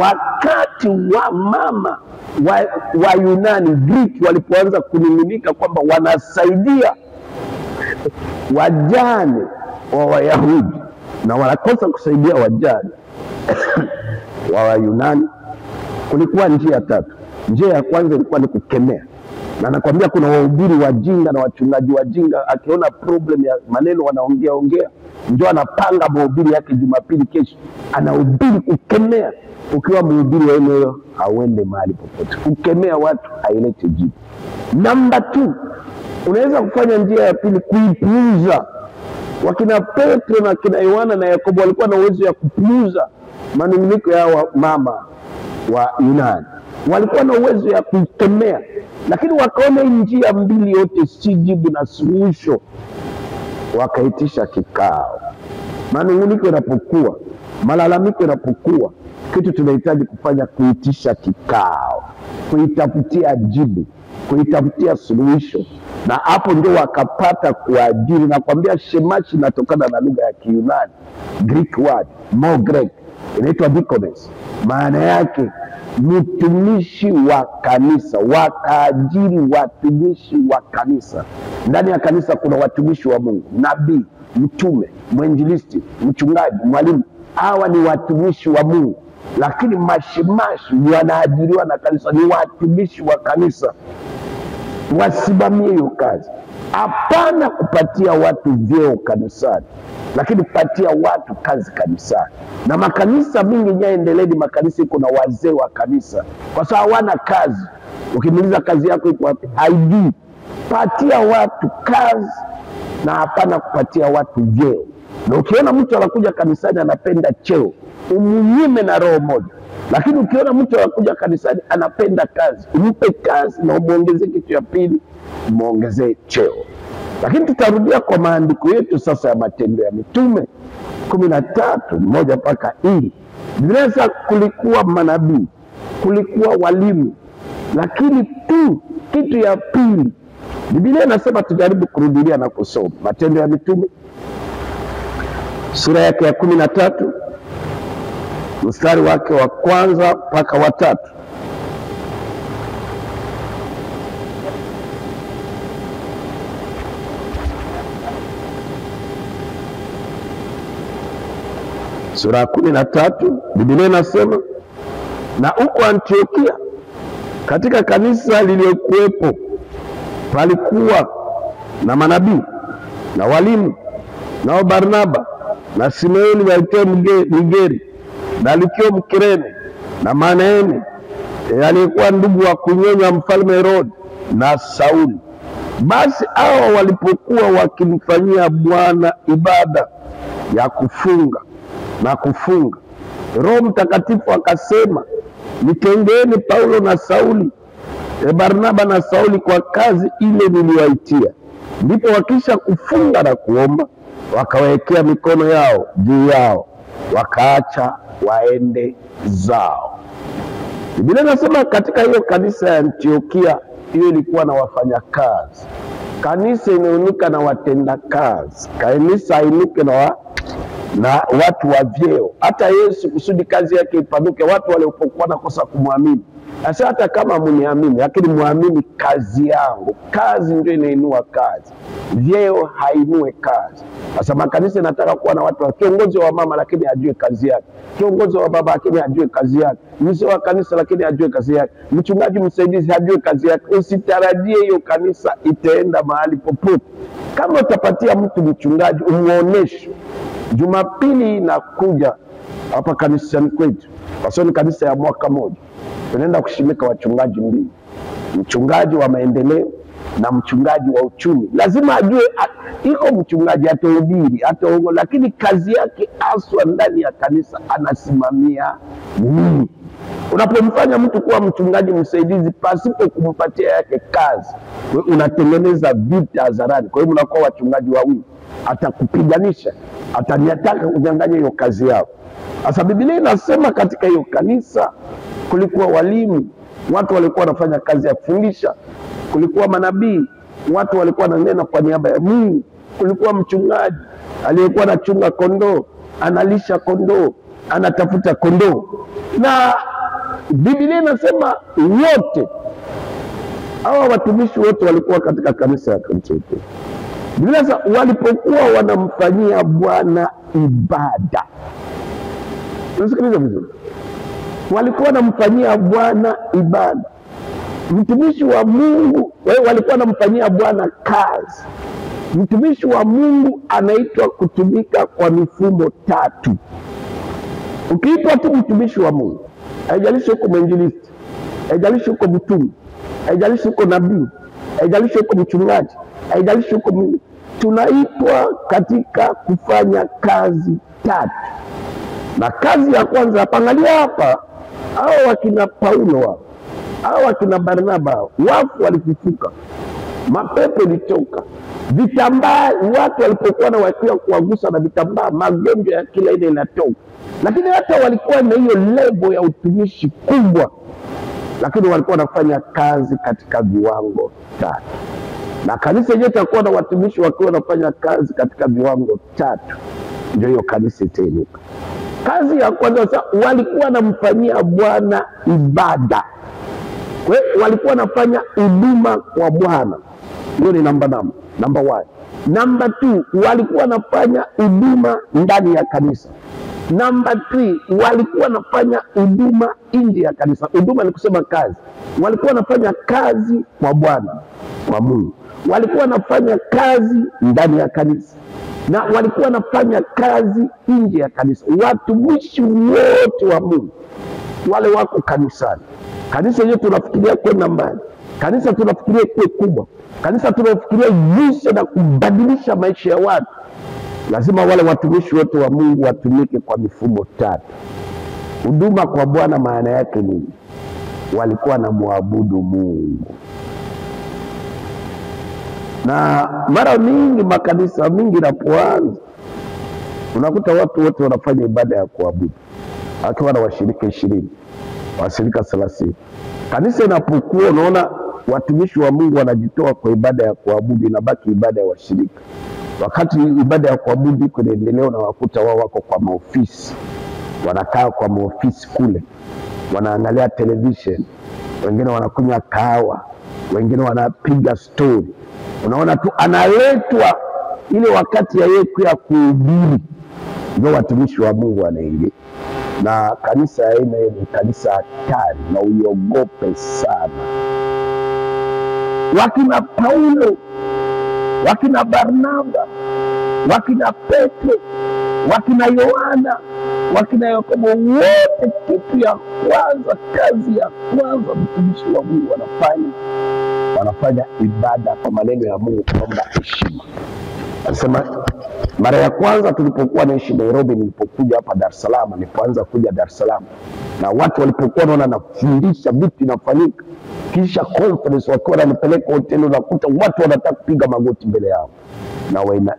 Wakati wa mama wa Yunani, Greek, walipoanza kunungunika kwamba wanasaidia wajane wa Wayahudi na wanakosa kusaidia wajane wa Wayunani, kulikuwa njia 3. Njia ya kwanza ilikuwa ni kukemea, na nakwambia kuna wahubiri wajinga na wachungaji wajinga, akiona problem ya maneno wanaongea, ndio anapanga mahubiri yake Jumapili kesho anahubiri kukemea. Ukiwa mhubiri wa eneo hauende mahali popote, kukemea watu haileti jibu. Namba 2, unaweza kufanya njia ya pili, kuipuuza. Wakina Petro na kina Yohana na Yakobo walikuwa na uwezo ya kupuuza manunguniko ya mama wa Yunani, walikuwa na uwezo ya kuikemea, lakini wakaona njia mbili yote si jibu na suluhisho, wakaitisha kikao. Manunguniko yanapokuwa, malalamiko yanapokuwa, kitu tunahitaji kufanya kuitisha kikao, kuitafutia jibu, kuitafutia suluhisho, na hapo ndio wakapata kuajiri. Na kwambia shemashi inatokana na lugha ya Kiyunani, Greek word, more Greek, inaitwa deaconess. Maana yake mtumishi wa kanisa, wakaajiri watumishi wa kanisa. Ndani ya kanisa kuna watumishi wa Mungu, nabii, mtume, mwinjilisti, mchungaji, mwalimu. Hawa ni watumishi wa Mungu, lakini mashimashi wanaajiriwa na kanisa, ni watumishi wa kanisa, wasimamie hiyo kazi. Hapana kupatia watu vyeo kanisani, lakini kupatia watu kazi kanisani. Na makanisa mingi yaendeleni, makanisa iko na wazee wa kanisa, kwa sababu hawana kazi. Ukimuuliza kazi yako iko wapi, haijui. Patia watu kazi na hapana kupatia watu vyeo. Na ukiona mtu anakuja kanisani anapenda cheo, umunyime na roho moja. Lakini ukiona mtu anakuja kanisani anapenda kazi, umpe kazi na umuongezee kitu ya pili, umuongezee cheo. Lakini tutarudia kwa maandiko yetu sasa ya Matendo ya Mitume 13:1 mpaka 4. Biblia inasema kulikuwa manabii, kulikuwa walimu, lakini tu kitu ya pili, Biblia inasema, tujaribu kurudia na kusoma Matendo ya Mitume sura yake ya 13 mstari wake wa 1 mpaka wa 3. Sura ya 13 Biblia inasema, na huko Antiokia katika kanisa lililokuwepo palikuwa na manabii na walimu, nao Barnaba na Simeoni waitwaye Nigeri, na Lukio Mkirene, na Manaeni aliyekuwa ndugu wa kunyonya mfalme Herode, na Sauli. Basi hao walipokuwa wakimfanyia Bwana ibada ya kufunga na kufunga, Roho Mtakatifu akasema, nitengeeni Paulo na Sauli, Barnaba na Sauli kwa kazi ile niliwaitia. Ndipo wakisha kufunga na kuomba, wakawekea mikono yao juu yao, wakaacha waende zao. Biblia inasema katika hiyo kanisa ya Antiokia, hiyo ilikuwa na wafanyakazi. Kanisa inainuka na watenda kazi. Kanisa hainuke na watu wa vyeo. Hata Yesu kusudi kazi yake ipanuke, watu waliopokuwa nakosa kumwamini, sasa hata kama mniamini, lakini muamini kazi yangu. Kazi ndio inainua kazi, vyeo hainue kazi. Sasa makanisa nataka kuwa na watu wa kiongozi wa mama lakini ajue kazi yake, kiongozi wa baba lakini ajue kazi yake, mzee wa kanisa lakini ajue kazi yake, mchungaji msaidizi ajue kazi yake. Usitarajie hiyo kanisa itaenda mahali popote. Kama utapatia mtu mchungaji, umuoneshe. Jumapili inakuja hapa kanisani kwetu, kwa sababu ni kanisa ya mwaka moja, tunaenda kushimika wachungaji mbili, mchungaji wa maendeleo na mchungaji wa uchumi. Lazima ajue iko mchungaji atahubiri, ataongo, lakini kazi yake aswa ndani ya kanisa anasimamia nini. Unapomfanya mtu kuwa mchungaji msaidizi pasipo kumpatia yake kazi, unatengeneza vita hadharani. Kwa hiyo mnakuwa wachungaji wawili, atakupiganisha, ataniataka kunyang'anya hiyo kazi yao. Sasa Biblia inasema katika hiyo kanisa kulikuwa walimu, watu walikuwa wanafanya kazi ya kufundisha, kulikuwa manabii, watu walikuwa wananena kwa niaba ya Mungu, kulikuwa mchungaji aliyekuwa anachunga kondoo, analisha kondoo, anatafuta kondoo. Na Biblia inasema wote hawa watumishi wote walikuwa katika kanisa ya Kristo. Biblia inasema walipokuwa wanamfanyia Bwana ibada. Unasikiliza vizuri? Walikuwa wanamfanyia Bwana ibada. Mtumishi wa Mungu walikuwa wanamfanyia Bwana kazi. Mtumishi wa Mungu anaitwa kutumika kwa mifumo tatu. Ukiitwa tu mtumishi wa Mungu, haijalishi uko mwinjilisti, haijalishi uko mtume, haijalishi uko nabii, haijalishi uko mchungaji, haijalishi uko Mungu, tunaitwa katika kufanya kazi tatu. Na kazi ya kwanza hapa, angalia hapa, hao wakina Paulo hao wakina Barnaba, wafu walifufuka, mapepo ilitoka, vitambaa, watu walipokuwa na wakiwa kuwagusa na vitambaa, magonjwa ya kila aina inatoka. Lakini hata walikuwa na hiyo lebo ya utumishi kubwa, lakini walikuwa wanafanya kazi katika viwango tatu. Na kanisa yenyewe itakuwa na watumishi wakiwa wanafanya kazi katika viwango tatu, ndio hiyo kanisa itainuka. Kazi ya kwanza, walikuwa wanamfanyia Bwana ibada. Kwa hiyo walikuwa wanafanya huduma kwa Bwana. Hiyo ni number 1. Number 2, walikuwa wanafanya huduma ndani ya kanisa. Number 3, walikuwa wanafanya huduma nje ya kanisa. Huduma ni kusema kazi. Walikuwa wanafanya kazi kwa Bwana, kwa Mungu. Walikuwa wanafanya kazi ndani ya kanisa, na walikuwa wanafanya kazi nje ya kanisa. Watumishi wote wa Mungu wale wako kanisani. Kanisa yenyewe tunafikiria kwenda mbali, kanisa tunafikiria kuwe kubwa, kanisa tunafikiria jinsi na kubadilisha maisha ya watu. Lazima wale watumishi wote wa Mungu watumike kwa mifumo tatu. Huduma kwa Bwana maana yake nini? Walikuwa na muabudu Mungu. Na mara mingi makanisa mingi napoanza, unakuta watu wote wanafanya ibada ya kuabudu, akiwa na washirika 20, washirika 30. Kanisa inapokuwa, unaona watumishi wa Mungu wanajitoa kwa ibada ya kuabudu, inabaki ibada ya washirika. Wakati ibada ya kuabudu iko inaendelea, na wakuta wao wako kwa maofisi, wanakaa kwa maofisi kule, wanaangalia television, wengine wanakunywa kahawa, wengine wanapiga story. Unaona tu analetwa ile wakati ya yetu ya kuhubiri, ndio watumishi wa Mungu wanaingia. Na kanisa ya aina hiyo ni kanisa hatari, na uiogope sana. Wakina Paulo, wakina Barnaba, wakina Petro, wakina Yohana, wakina Yakobo, wote kitu ya kwanza, kazi ya kwanza mtumishi wa Mungu wanafanya ibada kwa maneno ya Mungu, kuomba heshima. Anasema mara ya kwanza tulipokuwa naishi Nairobi, nilipokuja hapa Dar es Salaam, nilipoanza kuja Dar es Salaam, na watu walipokuwa wanaona nafundisha vitu vinafanyika, kisha conference wakiwa wananipeleka hoteli, unakuta watu wanataka kupiga magoti mbele yao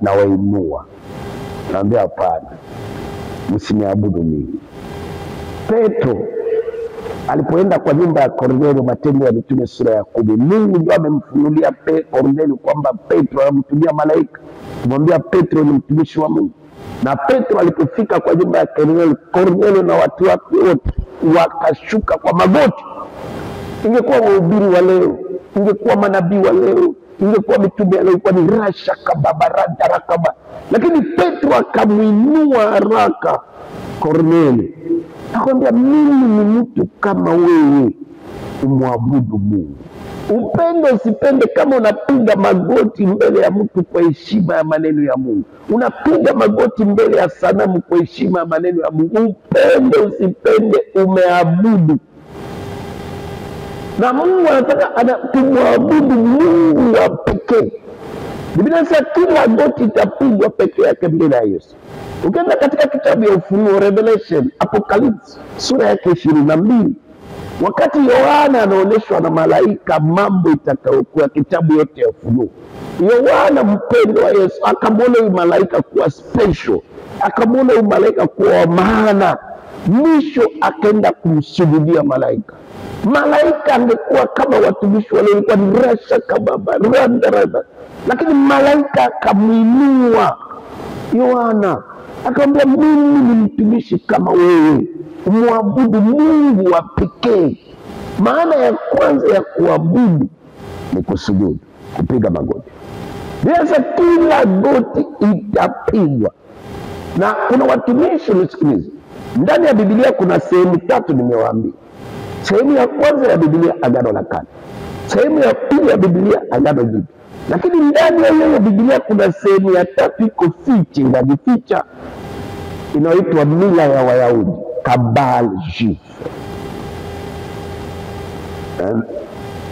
na wainua. Naambia hapana, msiniabudu mimi. Petro alipoenda kwa nyumba ya Kornelio, Matendo ya Mitume sura ya 10, Mungu ndio amemfunulia Kornelio kwamba Petro anamtumia malaika kumwambia Petro ni mtumishi wa Mungu. Na Petro alipofika kwa nyumba ya Kornelio na watu wake wote wakashuka kwa magoti. Ingekuwa wahubiri wa leo, ingekuwa manabii wa leo, ingekuwa mitume leo, ilikuwa ni rasha kababa rakaba, lakini Petro akamwinua haraka Kornelio, akamwambia, mimi ni mtu kama wewe, umwabudu Mungu. Upende usipende, kama unapiga magoti mbele ya mtu kwa heshima ya maneno ya Mungu, unapiga magoti mbele ya sanamu kwa heshima ya maneno ya Mungu, upende usipende, umeabudu. Na Mungu anataka tumwabudu Mungu wa pekee. Biblia inasema kila goti itapigwa peke yake mbele ya Yesu. Ukienda katika kitabu ya Ufunuo, Revelation, Apocalypse, sura yake 22, wakati Yohana anaonyeshwa na malaika mambo itakayokuwa, kitabu yote ya Ufunuo, Yohana mpendo wa Yesu akamwona huyu malaika kuwa special, akamwona huyu malaika kuwa maana, mwisho akaenda kumsujudia malaika. Malaika angekuwa kama watumishi wale, walikuwa ni rasha kababa randa, lakini malaika akamwinua Yohana, akamwambia, mimi ni mtumishi kama wewe, umwabudu Mungu wa pekee. Maana ya kwanza ya kuabudu ni kusujudu, kupiga magoti. Sasa kila goti itapigwa. Na kuna watumishi, msikilize, ndani ya Biblia kuna sehemu tatu nimewaambia. Sehemu ya kwanza ya Biblia Agano la Kale, sehemu ya pili ya Biblia Agano Jipya, lakini ndani ya hiyo Biblia kuna sehemu ya tatu iko fiche, inajificha, inaitwa mila ya Wayahudi, Kabal Jif.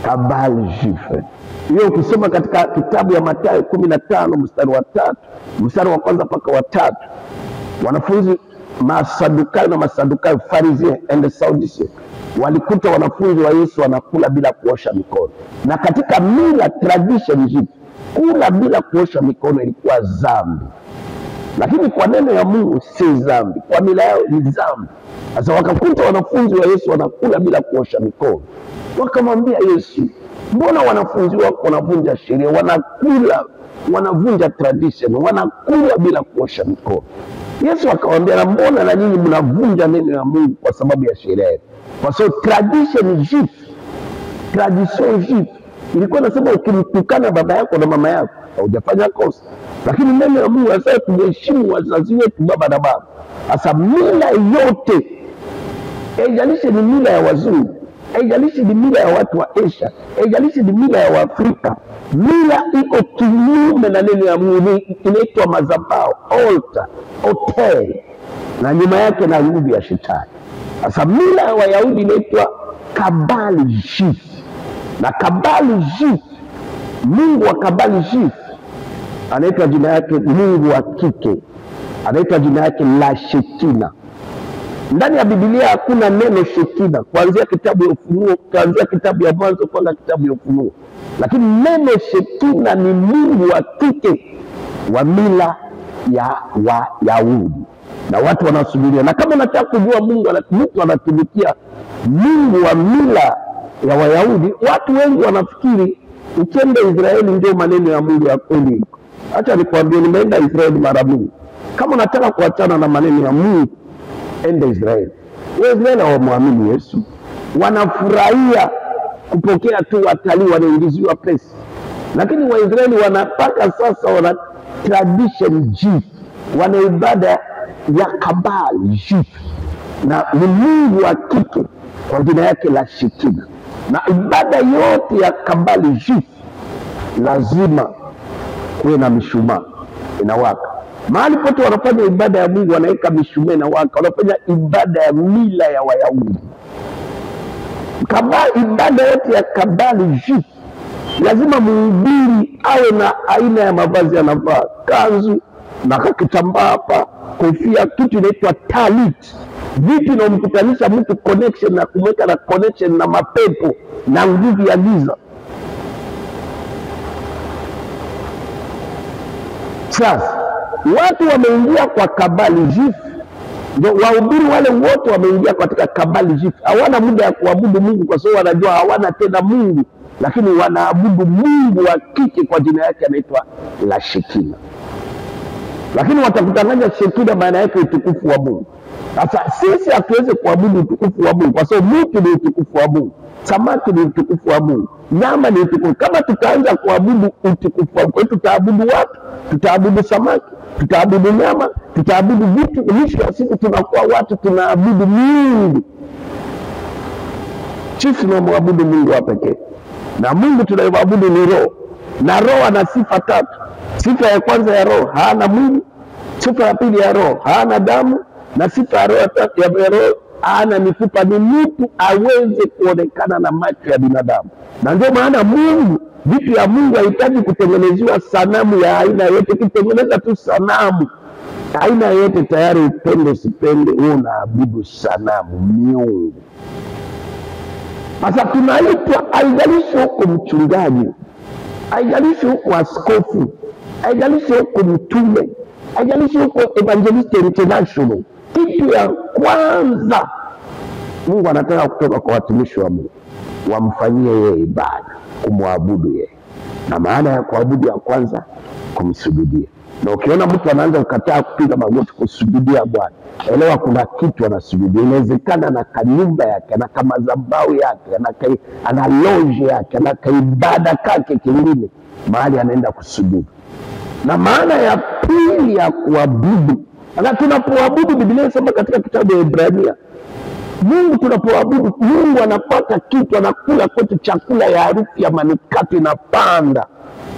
Kabal Jif hiyo ukisoma katika kitabu ya Mathayo 15 mstari wa 3, mstari wa kwanza mpaka wa 3, wanafunzi Masadukayo na Masadukayo, Pharisees and Sadducees, walikuta wanafunzi wa Yesu wanakula bila kuosha mikono. Na katika mila tradition hizi, kula bila kuosha mikono ilikuwa dhambi, lakini kwa neno ya Mungu si dhambi, kwa mila yao ni dhambi. Sasa wakakuta wanafunzi wa Yesu wanakula bila kuosha mikono, wakamwambia Yesu, mbona wanafunzi wako wanavunja sheria, wanakula, wanavunja tradition, wanakula bila kuosha mikono? Yesu akamwambia, na mbona na nyinyi mnavunja neno ya Mungu kwa sababu ya sheria yenu? Kwa sababu tradition juif ilikuwa nasema ukimtukana baba yako na mama yako hujafanya kosa, lakini neno ya Mungu anasema tuheshimu wazazi wetu, baba na baba. Sasa mila yote, haijalishi ni mila ya wazungu, haijalishi ni mila ya watu wa Asia, haijalishi ni mila ya Waafrika, mila iko kinyume na neno ya Mungu, inaitwa madhabahu, altar, hotel, na nyuma yake na nguvu ya shetani. Sasa mila ya Wayahudi inaitwa Kabal Jif. Na Kabal Jif, Mungu wa Kabal Jif anaitwa jina yake Mungu wa kike, anaitwa jina yake la Shekina. Ndani ya Biblia hakuna neno Shekina, kuanzia kitabu ya Ufunuo, kuanzia kitabu ya Mwanzo mpaka kitabu ya Ufunuo. Lakini neno Shekina ni Mungu wa kike wa mila ya Wayahudi, na watu wanasubiria. Na kama unataka kujua Mungu mtu anatumikia Mungu wa mila ya Wayahudi, watu wengi wanafikiri ukienda Israeli ndio maneno ya Mungu ya kweli. Acha nikwambie, nimeenda Israeli mara mingi. Kama unataka kuachana na maneno ya Mungu, enda Israeli. Waisraeli hawamwamini Yesu, wanafurahia kupokea tu watalii, wanaingiziwa pesa. Lakini Waisraeli wanapaka sasa, wana tradition jif, wana ibada ya Kabal Jif, na ni Mungu wa kike kwa jina yake la Shekina. Na ibada yote ya Kabal Jif lazima kuwe na mishumaa inawaka. Mahali pote wanafanya ibada ya Mungu wanaweka mishumaa inawaka, wanafanya ibada ya mila ya Wayahudi. Ibada yote ya Kabal Jif lazima mhubiri awe na aina ya mavazi anavaa, kanzu na kitambaa hapa, kofia, kitu inaitwa talit. Vipi na mkutanisha mtu connection na kumweka na connection na mapepo na nguvu ya giza? Sasa watu wameingia kwa Kabal Jif, ndio wahubiri wale wote wameingia katika Kabal Jif. Hawana muda ya kuabudu Mungu kwa sababu wanajua hawana tena Mungu, lakini wanaabudu Mungu wa kike kwa jina yake anaitwa la Shekina. lakini watakutanganya Shekina maana yake utukufu wa Mungu. Sasa sisi hatuweze kuabudu utukufu wa Mungu kwa sababu mtu ni utukufu wa Mungu, samaki ni utukufu wa Mungu, nyama ni utukufu. Kama tutaanza kuabudu utukufu wa Mungu, tutaabudu watu, tutaabudu samaki, tutaabudu nyama, tutaabudu vitu. Mwisho wa siku tunakuwa watu tunaabudu Mungu. Sisi tunamwabudu Mungu wa pekee, na Mungu tunayemwabudu ni Roho, na Roho ana sifa tatu. Sifa ya kwanza ya Roho, hana mwili. Sifa ya pili ya Roho, hana damu. Na sifa ya Roho, hana mifupa. Ni mtu aweze kuonekana na macho ya binadamu. Na ndio maana Mungu, vitu ya Mungu hahitaji kutengenezewa sanamu ya aina yote. Kitengeneza tu sanamu aina yote tayari, upende usipende, wewe unaabudu sanamu, miungu. Sasa tunaitwa, haijalishi huko mchungaji, haijalishi huko askofu, haijalishi huko mtume, haijalishi huko Evangelist International. Kitu ya kwanza Mungu anataka kutoka kwa watumishi wa Mungu, wamfanyie yeye ibada, kumwabudu yeye. Na maana ya kuabudu ya kwanza, kumsujudia. Na ukiona mtu anaanza kukataa kupiga magoti kusujudia Bwana, elewa kuna kitu anasujudia. Inawezekana na kanyumba yake, na kamazambao yake, ana loje yake, na kaibada kake kingine mahali anaenda kusujudu. Na maana ya pili ya kuabudu, na tunapoabudu, Biblia inasema katika kitabu cha Ibrania, Mungu tunapoabudu, Mungu anapata kitu, anakula kwetu chakula ya harufu ya manukato inapanda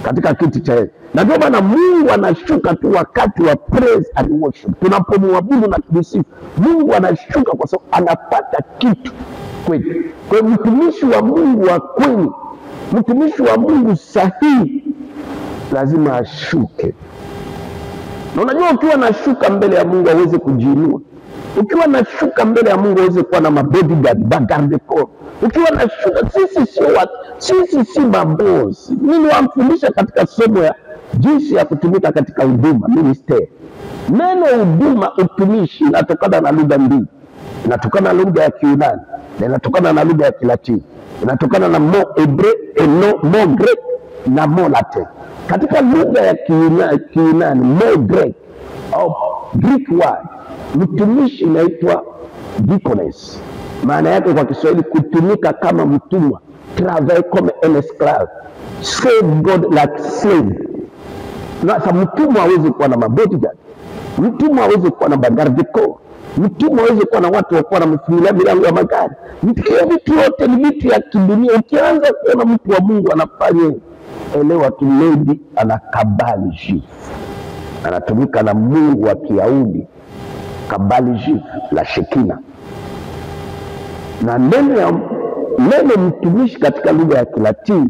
katika kiti cha yeye. Na ndio maana Mungu anashuka tu wakati wa praise and worship. Tunapomwabudu na kumsifu, Mungu anashuka kwa sababu anapata kitu kwetu. Kwa mtumishi wa Mungu wa kweli, mtumishi wa Mungu sahihi, lazima ashuke. Na unajua ukiwa nashuka mbele ya Mungu hawezi kujiinua. Ukiwa nashuka mbele ya Mungu hawezi kuwa na mabodyguard, bagarde corps. Ukiwa nashuka, sisi si mabosi. Mimi wamfundisha katika somo ya jinsi ya kutumika katika huduma, ministry. Neno huduma, utumishi, inatokana na lugha mbili. Inatokana na lugha ya Kiyunani na inatokana na lugha ya Kilatini. Inatokana na mo Hebreu, mo Greek na mo Latin. Katika lugha ya Kiyunani, mo Greek au Greek word, mtumishi inaitwa deaconess. Maana yake kwa Kiswahili kutumika kama mtumwa, travailler comme un esclave, serve God like slave. Sasa mtumwa hawezi kuwa na mabodyguard, mtumwa hawezi kuwa na bagarde corps, mtumwa hawezi kuwa na watu wakuwa na mfungulia milango ya magari. Vitu yote ni vitu ya kidunia. Ukianza kuona mtu wa Mungu anafanya, elewa tu lady ana kabali jifu, anatumika na Mungu wa Kiyahudi, kabali jifu la Shekina. Na neno mtumishi katika lugha ya Kilatini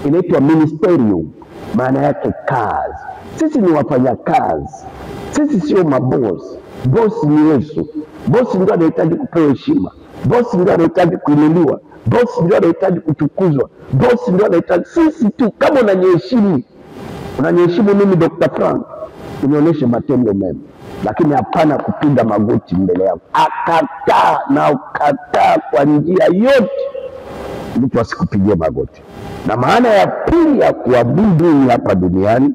inaitwa ministerium, maana yake kazi. Sisi ni wafanya kazi, sisi sio mabosi. Bosi ni Yesu. Bosi ndio anahitaji kupewa heshima, bosi ndio anahitaji kuinuliwa, bosi ndio anahitaji kutukuzwa, bosi ndio anahitaji. Sisi tu, kama unaniheshimu mimi Dr. Frank, unionyeshe matendo mema, lakini hapana kupiga magoti mbele yako. Akataa na ukataa kwa njia yote, mtu asikupigie magoti. Na maana ya pili ya kuabudu hapa duniani,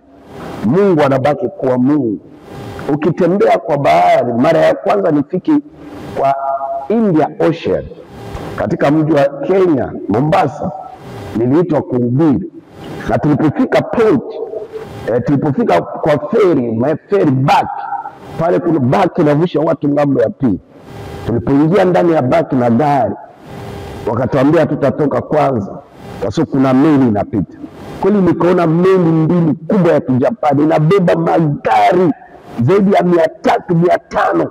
Mungu anabaki kuwa Mungu. Ukitembea kwa bahari, mara ya kwanza nifiki kwa India Ocean katika mji wa Kenya Mombasa, niliitwa kuhubiri. Na tulipofika port, tulipofika kwa ferry back, pale kuna back inavusha watu ngambo ya pili. Tulipoingia ndani ya back na gari, wakatuambia tutatoka kwanza kwa sababu kuna meli inapita. Kweli nikaona meli mbili kubwa ya Kijapani inabeba magari zaidi ya 300-500.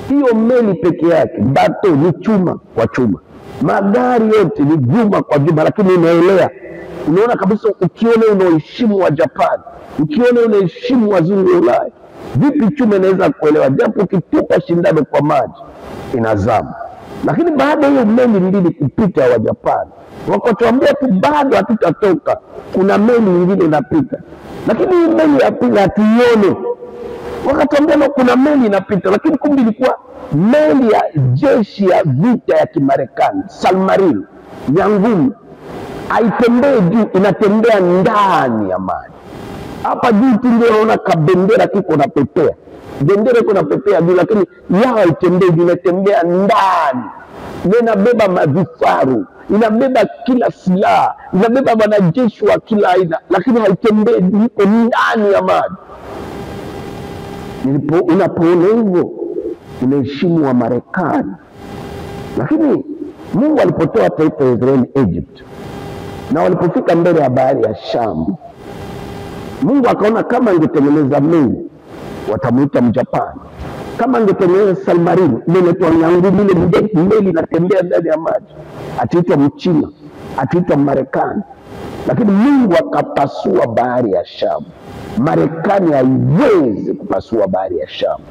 Hiyo meli peke yake, bato ni chuma kwa chuma, magari yote ni juma kwa juma, lakini inaelea. Unaona kabisa, ukiona unaheshimu wa Japan, ukiona unaheshimu wazungu wa Ulaya, vipi chuma inaweza kuelewa? Japo ukitupa shindano kwa maji inazama. Lakini baada hiyo meli mbili kupita wa Japan, wakatuambia tu bado hatutatoka, kuna meli nyingine inapita. Lakini hii meli ya pili hatuione. Wakatuambia kuna meli inapita, lakini kumbe ilikuwa meli ya jeshi ya vita ya Kimarekani, submarine ya ngumu. Haitembei juu, inatembea ndani ya maji. Hapa juu tu ndio unaona kabendera kiko na pepea. Bendera iko na pepea juu, lakini yao haitembei juu, inatembea ndani. Inabeba mavifaru, inabeba kila silaha, inabeba wanajeshi wa kila aina, lakini haitembei, iko ndani ya maji. Unapoona hivyo unaheshimu wa Marekani. Lakini Mungu alipotoa taifa la Israeli Egypt, na walipofika mbele ya bahari ya Shamu, Mungu akaona kama angetengeneza meli watamuita Mjapani, kama angetengeneza submarine ile inaitwa nyangu, ile meli inatembea ndani ya maji, ataitwa Mchina, ataitwa Marekani. Lakini Mungu akapasua bahari ya Shamu. Marekani haiwezi kupasua bahari ya Shamu,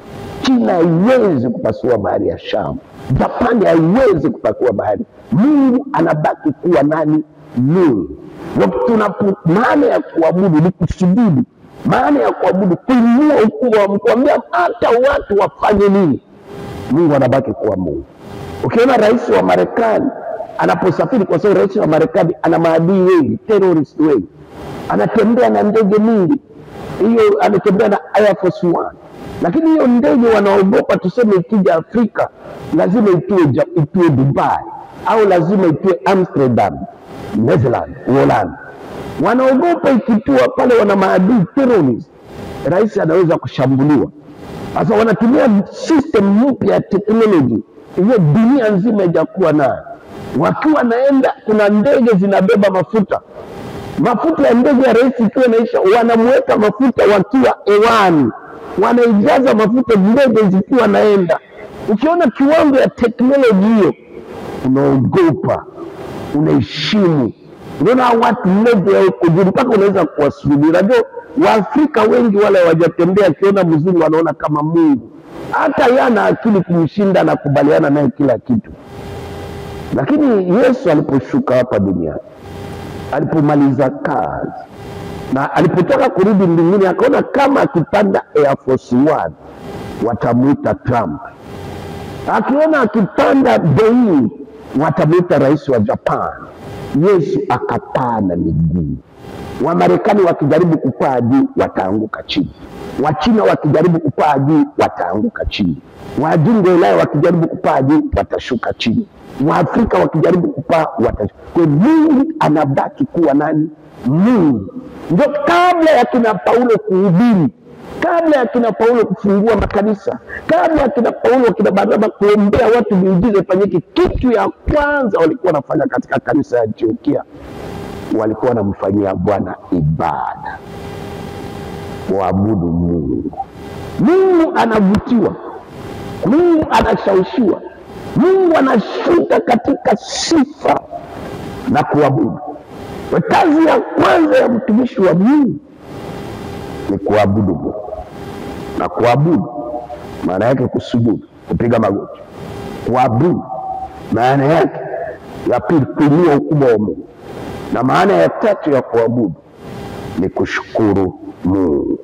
China haiwezi kupasua bahari ya Shamu, Japani haiwezi kupasua bahari. Mungu anabaki kuwa nani? Mungu. Maana ya kuabudu ni kusujudu. Maana ya kuabudu kuinua ukubwa wa Mungu, kuambia hata watu wafanye nini, Mungu anabaki kuwa Mungu. Ukiona rais wa Marekani anaposafiri, kwa sababu rais wa Marekani ana maadui wengi, terrorist wengi, anatembea na ndege mingi, hiyo anatembea na Air Force One, lakini hiyo ndege wanaogopa, tuseme ikija Afrika lazima itue Dubai, au lazima itue Amsterdam, Netherlands, Uholanzi. Wanaogopa ikitua pale, wana maadui terrorist, rais anaweza kushambuliwa. Sasa wanatumia system mpya ya technology, hiyo dunia nzima haijakuwa nayo. Wakiwa naenda, kuna ndege zinabeba mafuta ya ndege ya rais ikiwa inaisha, wanamweka mafuta wakiwa hewani, wanaijaza mafuta ndege zikiwa naenda. Ukiona kiwango ya teknoloji hiyo, unaogopa, unaheshimu. Unaona watu mmoja huko juu mpaka unaweza kuwasujudi. Unajua Waafrika wengi wale hawajatembea, akiona mzungu wanaona kama Mungu. Hata yana akili kumshinda na kubaliana naye kila kitu. Lakini Yesu aliposhuka hapa duniani, alipomaliza kazi na alipotoka kurudi mbinguni, akaona kama akipanda Air Force One watamuita Trump, akiona akipanda Boeing watamuita rais wa Japan. Yesu akapaa na miguu. Wa Marekani wakijaribu kupaa juu wataanguka chini, wa China wakijaribu kupaa juu wataanguka chini, wajumbe wa Ulaya wakijaribu kupaa juu watashuka chini, wa Afrika wakijaribu kupaa watashuka. Kwa Mungu anabaki kuwa nani? Mungu. Ndio kabla ya kina Paulo kuhubiri, kabla ya kina Paulo kufungua makanisa, kabla ya kina Paulo kina Barnaba kuombea watu miujiza ifanyike, kitu ya kwanza walikuwa wanafanya katika kanisa ya Antiokia, walikuwa wanamfanyia Bwana ibada, waabudu Mungu. Mungu anavutiwa, Mungu anashawishiwa, Mungu anashuka katika sifa na kuabudu. Kazi ya kwanza ya mtumishi wa Mungu ni kuabudu Mungu. Na kuabudu maana yake kusujudu, kupiga magoti. Kuabudu maana yake ya pili kuinua ukubwa wa Mungu. Na maana ya tatu ya kuabudu ni kushukuru Mungu.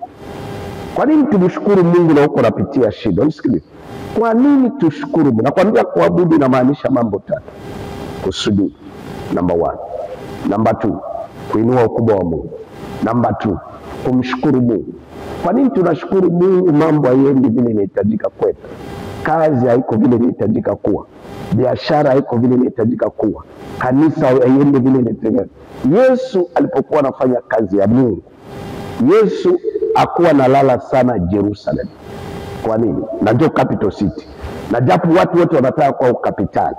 Kwa nini tumshukuru Mungu na uko unapitia shida? Usikilize. Kwa nini tushukuru Mungu? Nakwambia kuabudu inamaanisha mambo tatu. Kusujudu, number 1. Number 2, kuinua ukubwa wa Mungu. Number 2, kumshukuru Mungu. Kwa nini tunashukuru Mungu? Mambo hayendi vile inahitajika kwetu. Kazi haiko vile inahitajika kuwa. Biashara haiko vile inahitajika kuwa. Kanisa haiendi vile inahitajika. Yesu alipokuwa anafanya kazi ya Mungu, Yesu hakuwa analala sana Jerusalem. Kwa nini? Na ndio capital city. Na japo watu wote wanataka kwa capital.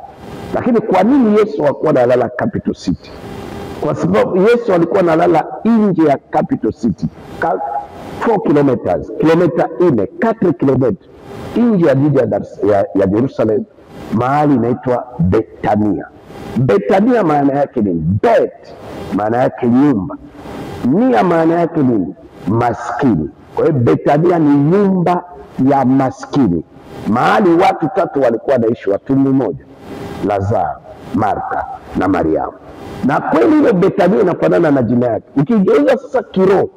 Lakini kwa nini Yesu hakuwa analala capital city? Kwa sababu Yesu alikuwa analala nje ya capital city. 4 kilometers, kilomita 4 kilometers nje ya jiji ya Jerusalem, mahali inaitwa Betania. Betania maana yake ni Bet, maana yake nyumba. Nia maana yake ni maskini. Kwa hiyo Betania ni nyumba ya maskini, mahali watu 3 walikuwa wanaishi, watu mmoja, Lazaro, Martha na Mariamu. Na kweli ile Betania inafanana na jina yake. Ukigeuza sasa kiroho,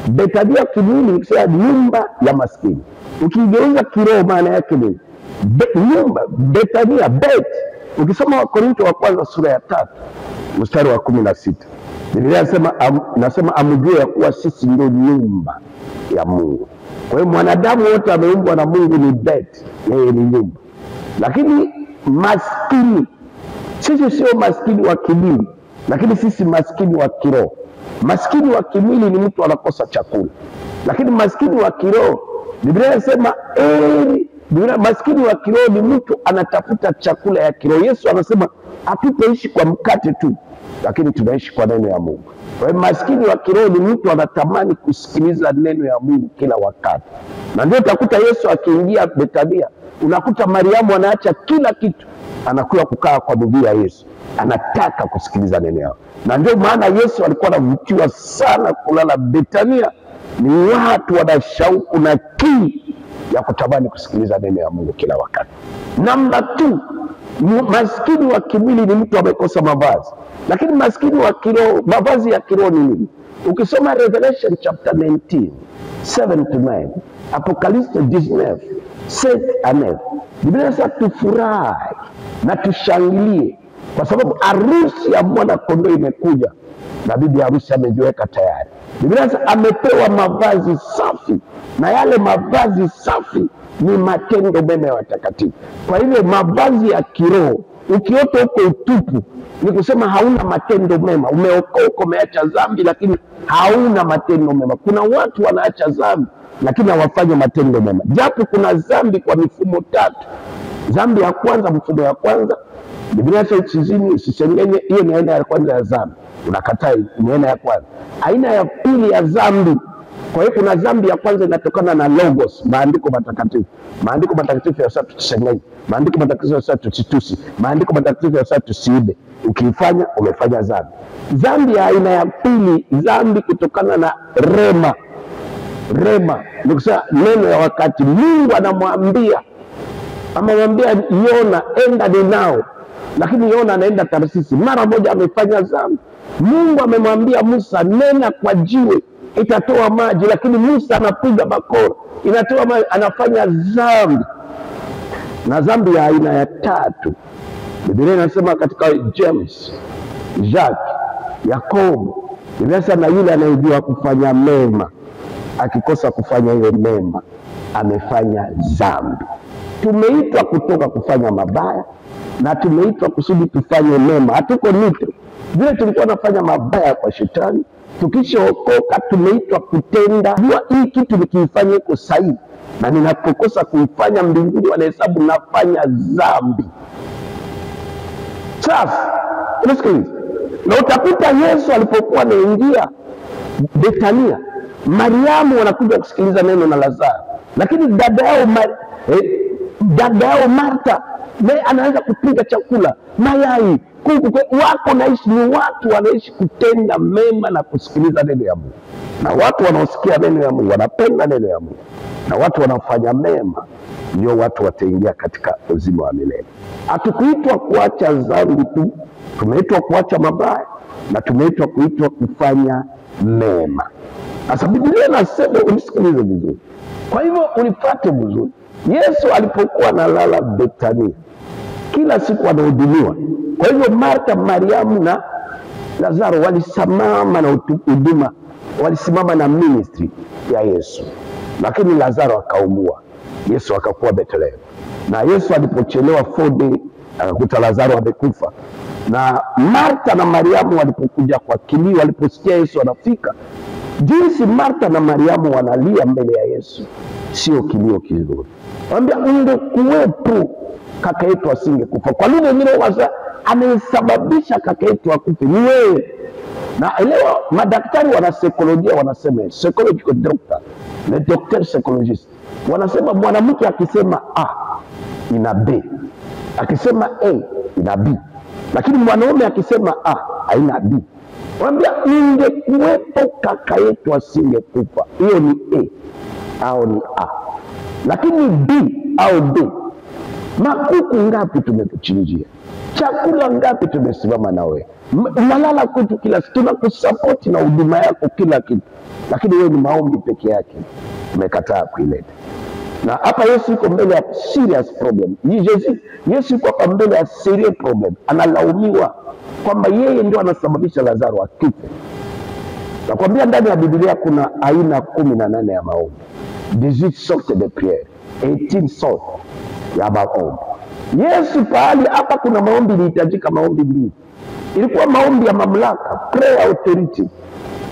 Betania kimwili ni nyumba ya maskini. Ukigeuza kiroho maana yake ni nyumba, Betania, Bet. Ukisoma Wakorintho wa kwanza sura ya 3 mstari wa 16, Biblia nasema amjue ya kuwa sisi ndio nyumba ya Mungu. Kwa hiyo mwanadamu wote ameumbwa na Mungu ni beti, yeye ni nyumba. Lakini maskini, sisi sio maskini wa kimwili, lakini sisi maskini wa kiroho. Maskini wa kimwili ni mtu anakosa chakula, lakini maskini wa kiroho, Biblia inasema maskini wa kiroho ni mtu anatafuta chakula ya kiroho. Yesu anasema hatutaishi kwa mkate tu, lakini tunaishi kwa neno ya Mungu. Kwa hiyo maskini wa kiroho ni mtu anatamani kusikiliza neno ya Mungu kila wakati. Na ndio utakuta Yesu akiingia Betania, unakuta Mariamu anaacha kila kitu, anakuja kukaa kwa miguu ya Yesu, anataka kusikiliza neno yao. Na ndio maana Yesu alikuwa anavutiwa sana kulala Betania. Ni watu wana shauku na kiu ya kutamani kusikiliza neno ya Mungu kila wakati. Namba 2, maskini wa kimwili ni mtu amekosa mavazi, lakini maskini wa kiroho, mavazi ya kiroho ni nini? Ukisoma Revelation chapter 19 7-9, Apocalypse 19 7-9, Biblia inasema tufurahi na tushangilie kwa sababu harusi ya mwana kondoo imekuja na bibi harusi amejiweka tayari. Biblia inasema amepewa mavazi safi, na yale mavazi safi ni matendo mema ya watakatifu. Kwa hivyo mavazi ya kiroho, ukiota huko utupu, ni kusema hauna matendo mema. Umeokoka, umeacha dhambi, lakini hauna matendo mema. Kuna watu wanaacha dhambi lakini hawafanyi matendo mema, japo kuna dhambi kwa mifumo 3. Dhambi ya kwanza, mfumo ya kwanza, Biblia inasema usizini, usisengenye. Hiyo ni aina ya kwanza ya dhambi, unakataa, ni aina ya kwanza. Aina ya pili ya dhambi, kwa hiyo kuna dhambi ya kwanza inatokana na logos, maandiko matakatifu. Maandiko matakatifu yanasema tusisengenye, maandiko matakatifu yanasema tusitusi, maandiko matakatifu yanasema tusiibe. Ukifanya umefanya dhambi. Dhambi ya aina ya pili, dhambi kutokana na rema. Rema ni kusema neno ya wakati. Mungu anamwambia Yona, enda Ninao, lakini Yona anaenda Tarsisi. Mara moja amefanya dhambi. Mungu amemwambia Musa, nena kwa jiwe itatoa maji, lakini Musa anapiga bakora inatoa maji, anafanya dhambi. Na dhambi ya aina ya 3, Biblia inasema katika James, Jacques, Yakobo, Biblia inasema na yule anayejua kufanya mema akikosa kufanya hiyo mema amefanya dhambi. Tumeitwa kutoka kufanya mabaya na tumeitwa kusudi tufanye mema. Hatuko neutral. Vile tulikuwa nafanya mabaya kwa shetani, tukishaokoka tumeitwa kutenda. Jua hii kitu nikiifanya iko sahihi, na ninapokosa kuifanya mbinguni wanahesabu nafanya dhambi. Sasa unasikiliza, na utakuta Yesu alipokuwa anaingia Betania, Mariamu wanakuja kusikiliza neno na Lazaro, lakini dada yao Martha naye anaanza kupika chakula, mayai, kuku. Wako naishi, ni watu wanaishi kutenda mema na kusikiliza neno ya Mungu. Na watu wanaosikia neno ya Mungu wanapenda neno ya Mungu, na watu wanaofanya mema ndio watu wataingia katika uzima wa milele. Hatukuitwa kuacha dhambi tu, tumeitwa kuacha mabaya na tumeitwa kufanya mema. Sasa Biblia inasema, unisikilize vizuri. Kwa hivyo unipate vizuri. Yesu alipokuwa analala Betania, kila siku anahudumiwa. Kwa hivyo Martha, Mariamu na Lazaro walisimama na huduma, walisimama na ministry ya Yesu. Lakini Lazaro akaugua, Yesu akakuwa Bethlehem. Na Yesu alipochelewa 4 days akakuta Lazaro amekufa. Na Martha na Mariamu walipokuja kwa kilio, waliposikia Yesu anafika, jinsi Martha na Mariamu wanalia mbele ya Yesu, sio kilio kizuri. Wambia, ungekuwepo kaka yetu asingekufa. Kwa lugha nyingine wasa anayesababisha kaka yetu akufe ni wewe. Na elewa, madaktari wana saikolojia wanasema, psychological doctor, le docteur psychologist, wanasema mwanamke akisema A ina B, akisema A ina B, lakini mwanaume akisema A haina B. Wambia, ungekuwepo kaka yetu asingekufa. Hiyo ni A au ni A. Lakini B au B, makuku ngapi tumekuchinjia, chakula ngapi tumesimama nawe, unalala kwetu kila siku, tunakusupport na huduma yako kila kitu, lakini wewe ni maombi peke yake umekataa kuileta. Na hapa Yesu yuko mbele ya serious problem. Yesu yuko hapa mbele ya serious problem. Analaumiwa kwamba yeye ndio anasababisha Lazaro akife. Nakwambia ndani ya Biblia kuna aina 18 ya maombi. 18 sortes de prière, 18 sortes ya maombi. Yesu pahali hapa kuna maombi ilihitajika maombi mbili. Ilikuwa maombi ya mamlaka, prayer authority.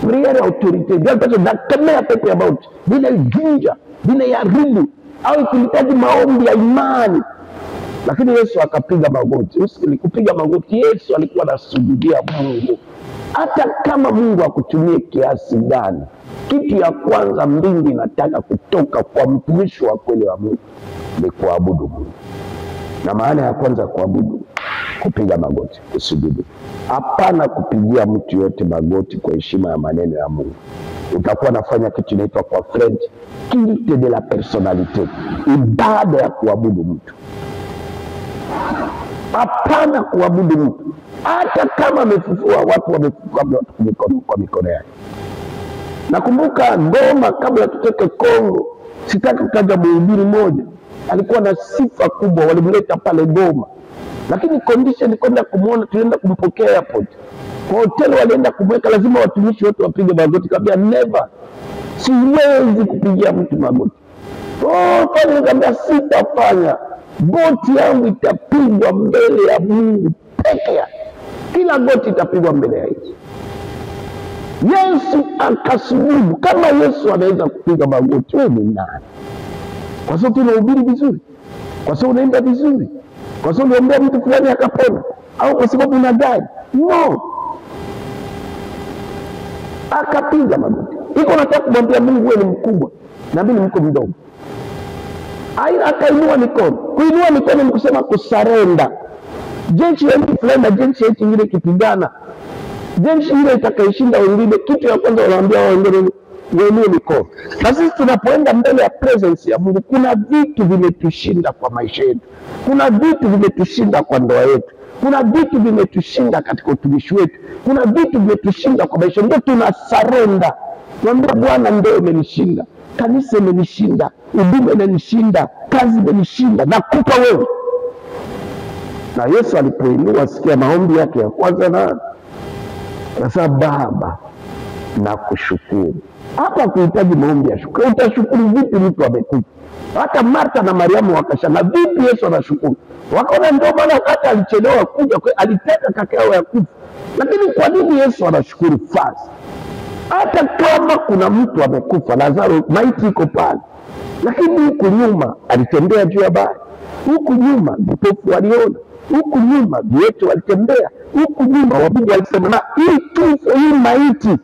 Prayer authority, ndio ambacho nakemea pepo ya mauti, bila ginja, bila ya ribu, au kulitaji maombi ya imani. Lakini Yesu akapiga magoti. Kupiga magoti, Yesu alikuwa anasujudia Mungu. Hata kama Mungu akutumie kiasi gani, kitu ya kwanza mbingu inataka kutoka kwa mtumishi wa kweli wa Mungu ni kuabudu Mungu. Na maana ya kwanza kuabudu, kupiga magoti, kusujudu. Hapana kupigia mtu yote magoti kwa heshima ya maneno ya Mungu. Utakuwa nafanya kitu inaitwa kwa French culte de la personnalité, ibada ya kuabudu mtu. Hapana kuabudu mtu, hata kama amefufua watu, wamefufua watu kwa mikono yake. Nakumbuka Goma, kabla tutoke Kongo, sitaki kutaja mhubiri mmoja, alikuwa na sifa kubwa, walimleta pale Goma. Lakini condition kwenda kumuona, tulienda kumpokea airport. Kwa hoteli walienda kumweka, lazima watumishi wote wapige magoti. Kabla never, siwezi kupigia mtu magoti. Fanya, kabla sitafanya. Goti yangu itapigwa mbele ya Mungu peke yake. Kila goti itapigwa mbele ya Yesu. Yesu akasujudu. Kama Yesu anaweza kupiga magoti, wewe ni nani? Kwa sababu unahubiri vizuri, kwa sababu unaimba vizuri, kwa sababu unaombea mtu fulani akapona, au kwa sababu una gari? No. Akapiga magoti. Iko nataka kumwambia Mungu wewe ni mkubwa na mimi ni mko mdogo. Akainua mikono. Kuinua mikono ni kusema kusarenda. Jeshi ya mtu fulani na jeshi ya ingine kipigana, jeshi ile itakayeshinda wengine, kitu ya kwanza wanaambia wengine wainue mikono. Na sisi tunapoenda mbele ya presence ya Mungu, kuna vitu vimetushinda kwa maisha yetu, kuna vitu vimetushinda kwa ndoa yetu, kuna vitu vimetushinda katika utumishi wetu, kuna vitu vimetushinda kwa maisha. Ndio tunasarenda, tunaambia Bwana, ndio umenishinda, kanisa imenishinda, huduma imenishinda, kazi imenishinda, nakupa wewe. Na Yesu alipoinua, sikia maombi yake ya kwanza, na sasa Baba nakushukuru. Hapa kuhitaji maombi ya shukrani. Utashukuru vipi mtu amekufa? Hata Martha na Mariamu wakashanga, vipi Yesu anashukuru? Wakaona ndio maana hata alichelewa kuja, alitaka kaka yao ya kufa. Lakini kwa nini Yesu anashukuru fast? Hata kama kuna mtu amekufa, Lazaro maiti iko pale, lakini huku nyuma alitembea juu ya bahari, huku nyuma vipofu waliona, huku nyuma viwete walitembea, huku nyuma wabubu walisema. Na hii kifo, hii maiti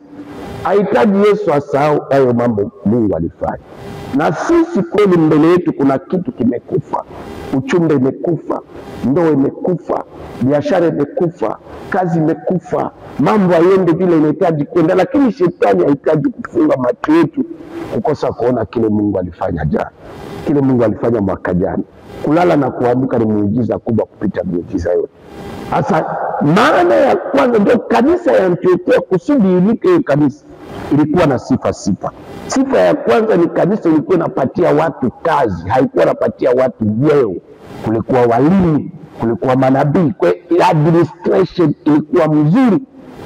haitaji Yesu asahau hayo mambo Mungu alifanya. Na sisi kweli mbele yetu kuna kitu kimekufa. Uchumba imekufa, ndoa imekufa, biashara imekufa, kazi imekufa, mambo hayendi vile inahitaji kwenda. Lakini shetani hahitaji kufunga macho yetu kukosa kuona kile Mungu alifanya jana, kile Mungu alifanya mwaka jana. Kulala na kuamka ni muujiza kubwa kupita miujiza yote. Sasa maana ya kwanza ndio kanisa ya Antiokia, kusudi ilike kanisa ilikuwa na sifa sita. Sifa ya kwanza ni kanisa ilikuwa inapatia watu kazi, haikuwa inapatia watu vyeo. Kulikuwa walimu, kulikuwa manabii, kwa administration ilikuwa mzuri.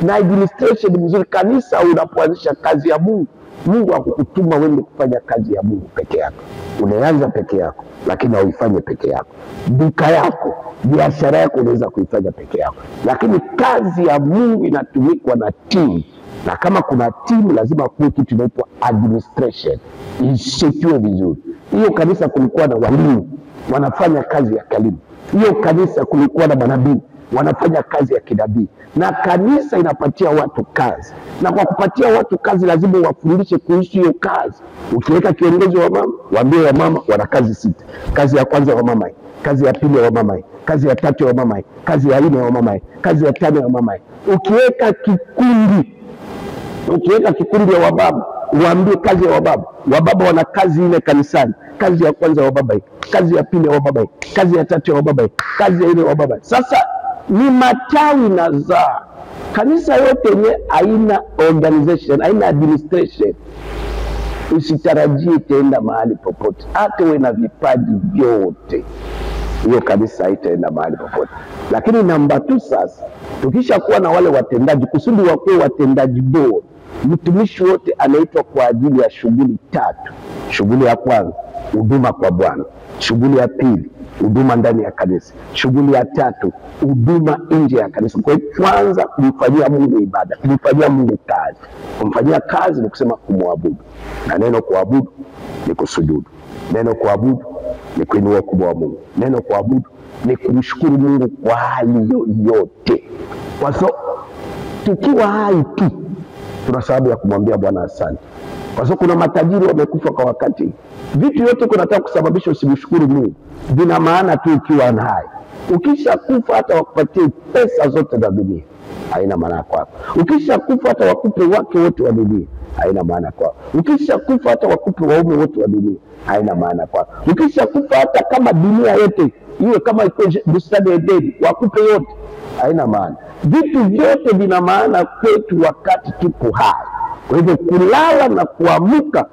Na administration mzuri, kanisa unapoanzisha kazi ya Mungu, Mungu hakukutuma wewe kufanya kazi ya Mungu peke yako. Unaanza peke yako, lakini hauifanye peke yako. Duka yako, biashara yako unaweza kuifanya peke yako, lakini kazi ya Mungu inatumikwa na timu. Na kama kuna timu, lazima kuwe kitu inaitwa administration, isetiwe vizuri. Hiyo kanisa kulikuwa na walimu wanafanya kazi ya kalimu. Hiyo kanisa kulikuwa na manabii wanafanya kazi ya kinabii. Na kanisa inapatia watu kazi, na kwa kupatia watu kazi lazima wafundishe kuhusu hiyo kazi. Ukiweka kiongozi wa mama, waambie wa mama wana kazi 6. Kazi ya kwanza wa mama, kazi ya pili wa mama, kazi ya tatu wa mama, kazi ya 4 wa mama, kazi ya 5 wa mama. Ukiweka kikundi ya wababa, waambie kazi ya wababa. Wababa wana kazi ile kanisani. Kazi ya kwanza wa baba, kazi ya pili wa baba, kazi ya tatu wa baba, kazi ya 4 wa baba. Sasa ni matawi na zaa. Kanisa yote yenye haina organization, haina administration, usitarajie itaenda mahali popote. Hata uwe na vipaji vyote, hiyo kanisa haitaenda mahali popote. Lakini namba 2 sasa, tukisha kuwa na wale watendaji, kusudi wakuwe watendaji bora, mtumishi wote anaitwa kwa ajili ya shughuli 3. Shughuli ya kwanza, huduma kwa Bwana. Shughuli ya pili, huduma ndani ya kanisa. Shughuli ya 3, huduma nje ya kanisa. Kwa hiyo kwanza kumfanyia Mungu ibada, kumfanyia Mungu kazi. Kumfanyia kazi ni kusema kumwabudu, na neno kuabudu ni kusujudu. Neno kuabudu ni kuinua ukubwa wa Mungu. Neno kuabudu ni kumshukuru Mungu kwa hali yoyote. Kwa sababu tukiwa hai tu tuna sababu ya kumwambia Bwana asante. Kwa sababu kuna matajiri wamekufa kwa wakati. Vitu yote kunataka kusababisha usimshukuru Mungu, vina maana tu ukiwa hai. Ukisha kufa hata wakupatie pesa zote za dunia, haina maana kwako. Ukisha kufa hata wakupe wake wote wa dunia, haina maana kwako. Ukisha kufa hata wakupe waume wote wa dunia, haina maana kwako. Ukisha kufa hata kama dunia yote iwe kama bustani ya Edeni, wakupe yote, haina maana. Vitu vyote vina maana kwetu wakati tupo hai. Kwa hivyo kulala na kuamka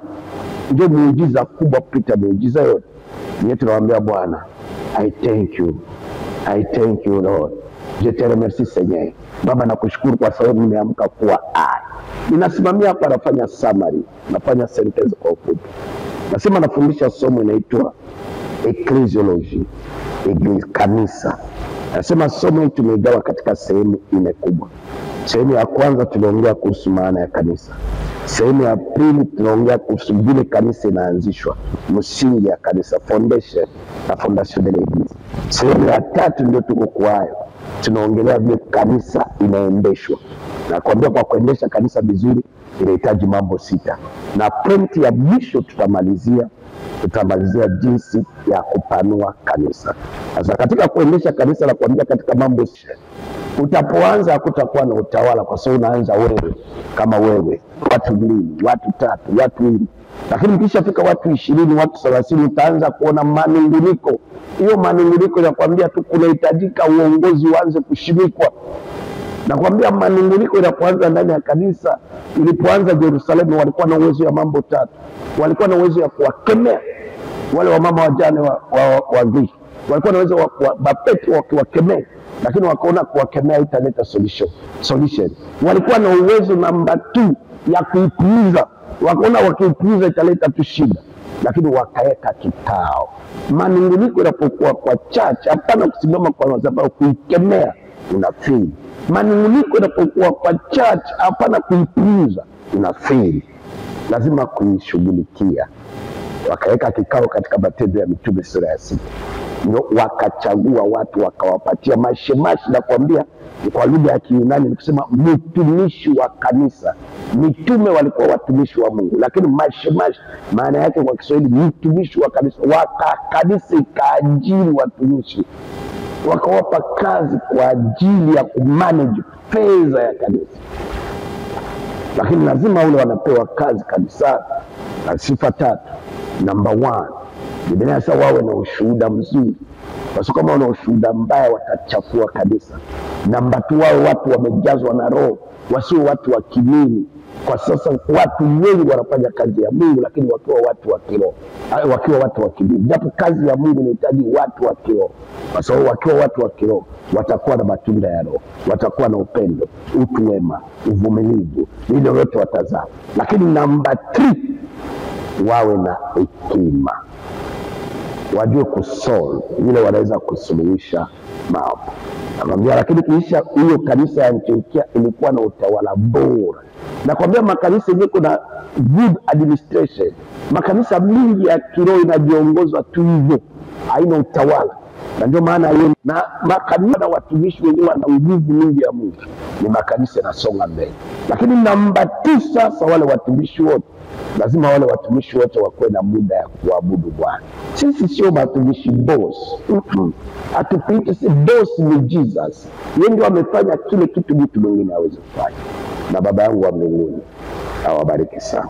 ndio muujiza kubwa kupita muujiza yote. Ndio tunawaambia Bwana, I thank you. I thank you Lord. Je te remercie Seigneur. Baba, nakushukuru kwa sababu nimeamka kuwa hai. Ninasimamia hapa, nafanya summary, nafanya sentence kwa ufupi. Nasema nafundisha somo inaitwa ecclesiology, kanisa. Nasema somo hili tumegawa katika sehemu 4 kubwa. Sehemu ya kwanza tunaongea kuhusu maana ya kanisa. Sehemu ya pili tunaongea kuhusu vile kanisa inaanzishwa, msingi ya kanisa, foundation na fondation de l'Eglise. Sehemu ya 3 ndio tuko kwayo, tunaongelea vile kanisa inaendeshwa. Na kuambia kwa kuendesha kanisa vizuri inahitaji mambo 6. Na point ya mwisho tutamalizia jinsi ya kupanua kanisa. Sasa katika kuendesha kanisa, na kuambia katika mambo 6, utapoanza hakutakuwa na utawala, kwa sababu unaanza wewe kama wewe, watu 2, watu 3, watu 4. Lakini mkishafika watu 20, watu 30, utaanza kuona manunguniko. Hiyo manunguniko ya kuambia tu kunahitajika uongozi uanze kushimikwa. Na kuambia manunguniko inapoanza ndani ya kanisa, ilipoanza Yerusalemu, walikuwa na uwezo ya mambo 3. Walikuwa na uwezo ya kuwakemea wale wamama wajane wa Greek. Walikuwa na uwezo wa Petro wakiwakemea, lakini wakaona kuwakemea italeta solution. Walikuwa na uwezo namba 2 ya kuipuuza, wakaona wakiipuuza italeta tu shida, lakini wakaweka kikao. Manunguniko inapokuwa kwa church, hapana kusimama kwa madhabahu kuikemea, unafeli. Manunguniko inapokuwa kwa church, hapana kuipuuza, unafeli. Lazima kuishughulikia. Wakaweka kikao katika Matendo ya Mitume sura ya 6. Ndio wakachagua watu, wakawapatia mashemashi, na kuambia kwa lugha ya Kiyunani ni kusema mtumishi wa kanisa. Mitume walikuwa watumishi wa Mungu, lakini mashemashi maana yake kwa Kiswahili mtumishi wa kanisa. Kanisa ikaajiri watumishi, wakawapa kazi kwa ajili ya kumanage fedha ya kanisa. Lakini lazima wale wanapewa kazi kabisa. Na sifa 3. Namba 1, Biblia inasema wawe na ushuhuda mzuri. Kwa sababu kama wana ushuhuda mbaya watachafua kanisa. Namba 2, wawe watu wamejazwa na Roho, wasio watu wa kimwili. Kwa sasa watu wengi wanafanya kazi ya Mungu, lakini wakiwa watu wa kiroho, wakiwa watu wa kimwili. Japo kazi ya Mungu inahitaji watu wa kiroho. Kwa sababu wakiwa watu wa kiroho watakuwa na matunda ya Roho, watakuwa na upendo, utu wema, uvumilivu, ile yote watazaa. Lakini namba 3, wawe na hekima, wajue kusolve, ile wanaweza kusuluhisha mambo. Nakwambia, lakini kisha hiyo kanisa ya Antiokia ilikuwa na utawala bora. Nakwambia makanisa yenyewe kuna good administration. Makanisa mingi ya kiroho inajiongozwa tu hivyo, haina utawala. Na ndio maana hiyo, na makanisa na watumishi wenyewe wana nguvu mingi ya Mungu, ni makanisa yanasonga mbele. Lakini namba 9 sasa, wale watumishi wote, lazima wale watumishi wote wakuwe na muda ya kuabudu Bwana. Sisi sio watumishi boss. Atupite si boss, ni Jesus. Yeye ndio amefanya kile kitu mtu mwingine hawezi kufanya. Na Baba yangu wa mbinguni awabariki sana.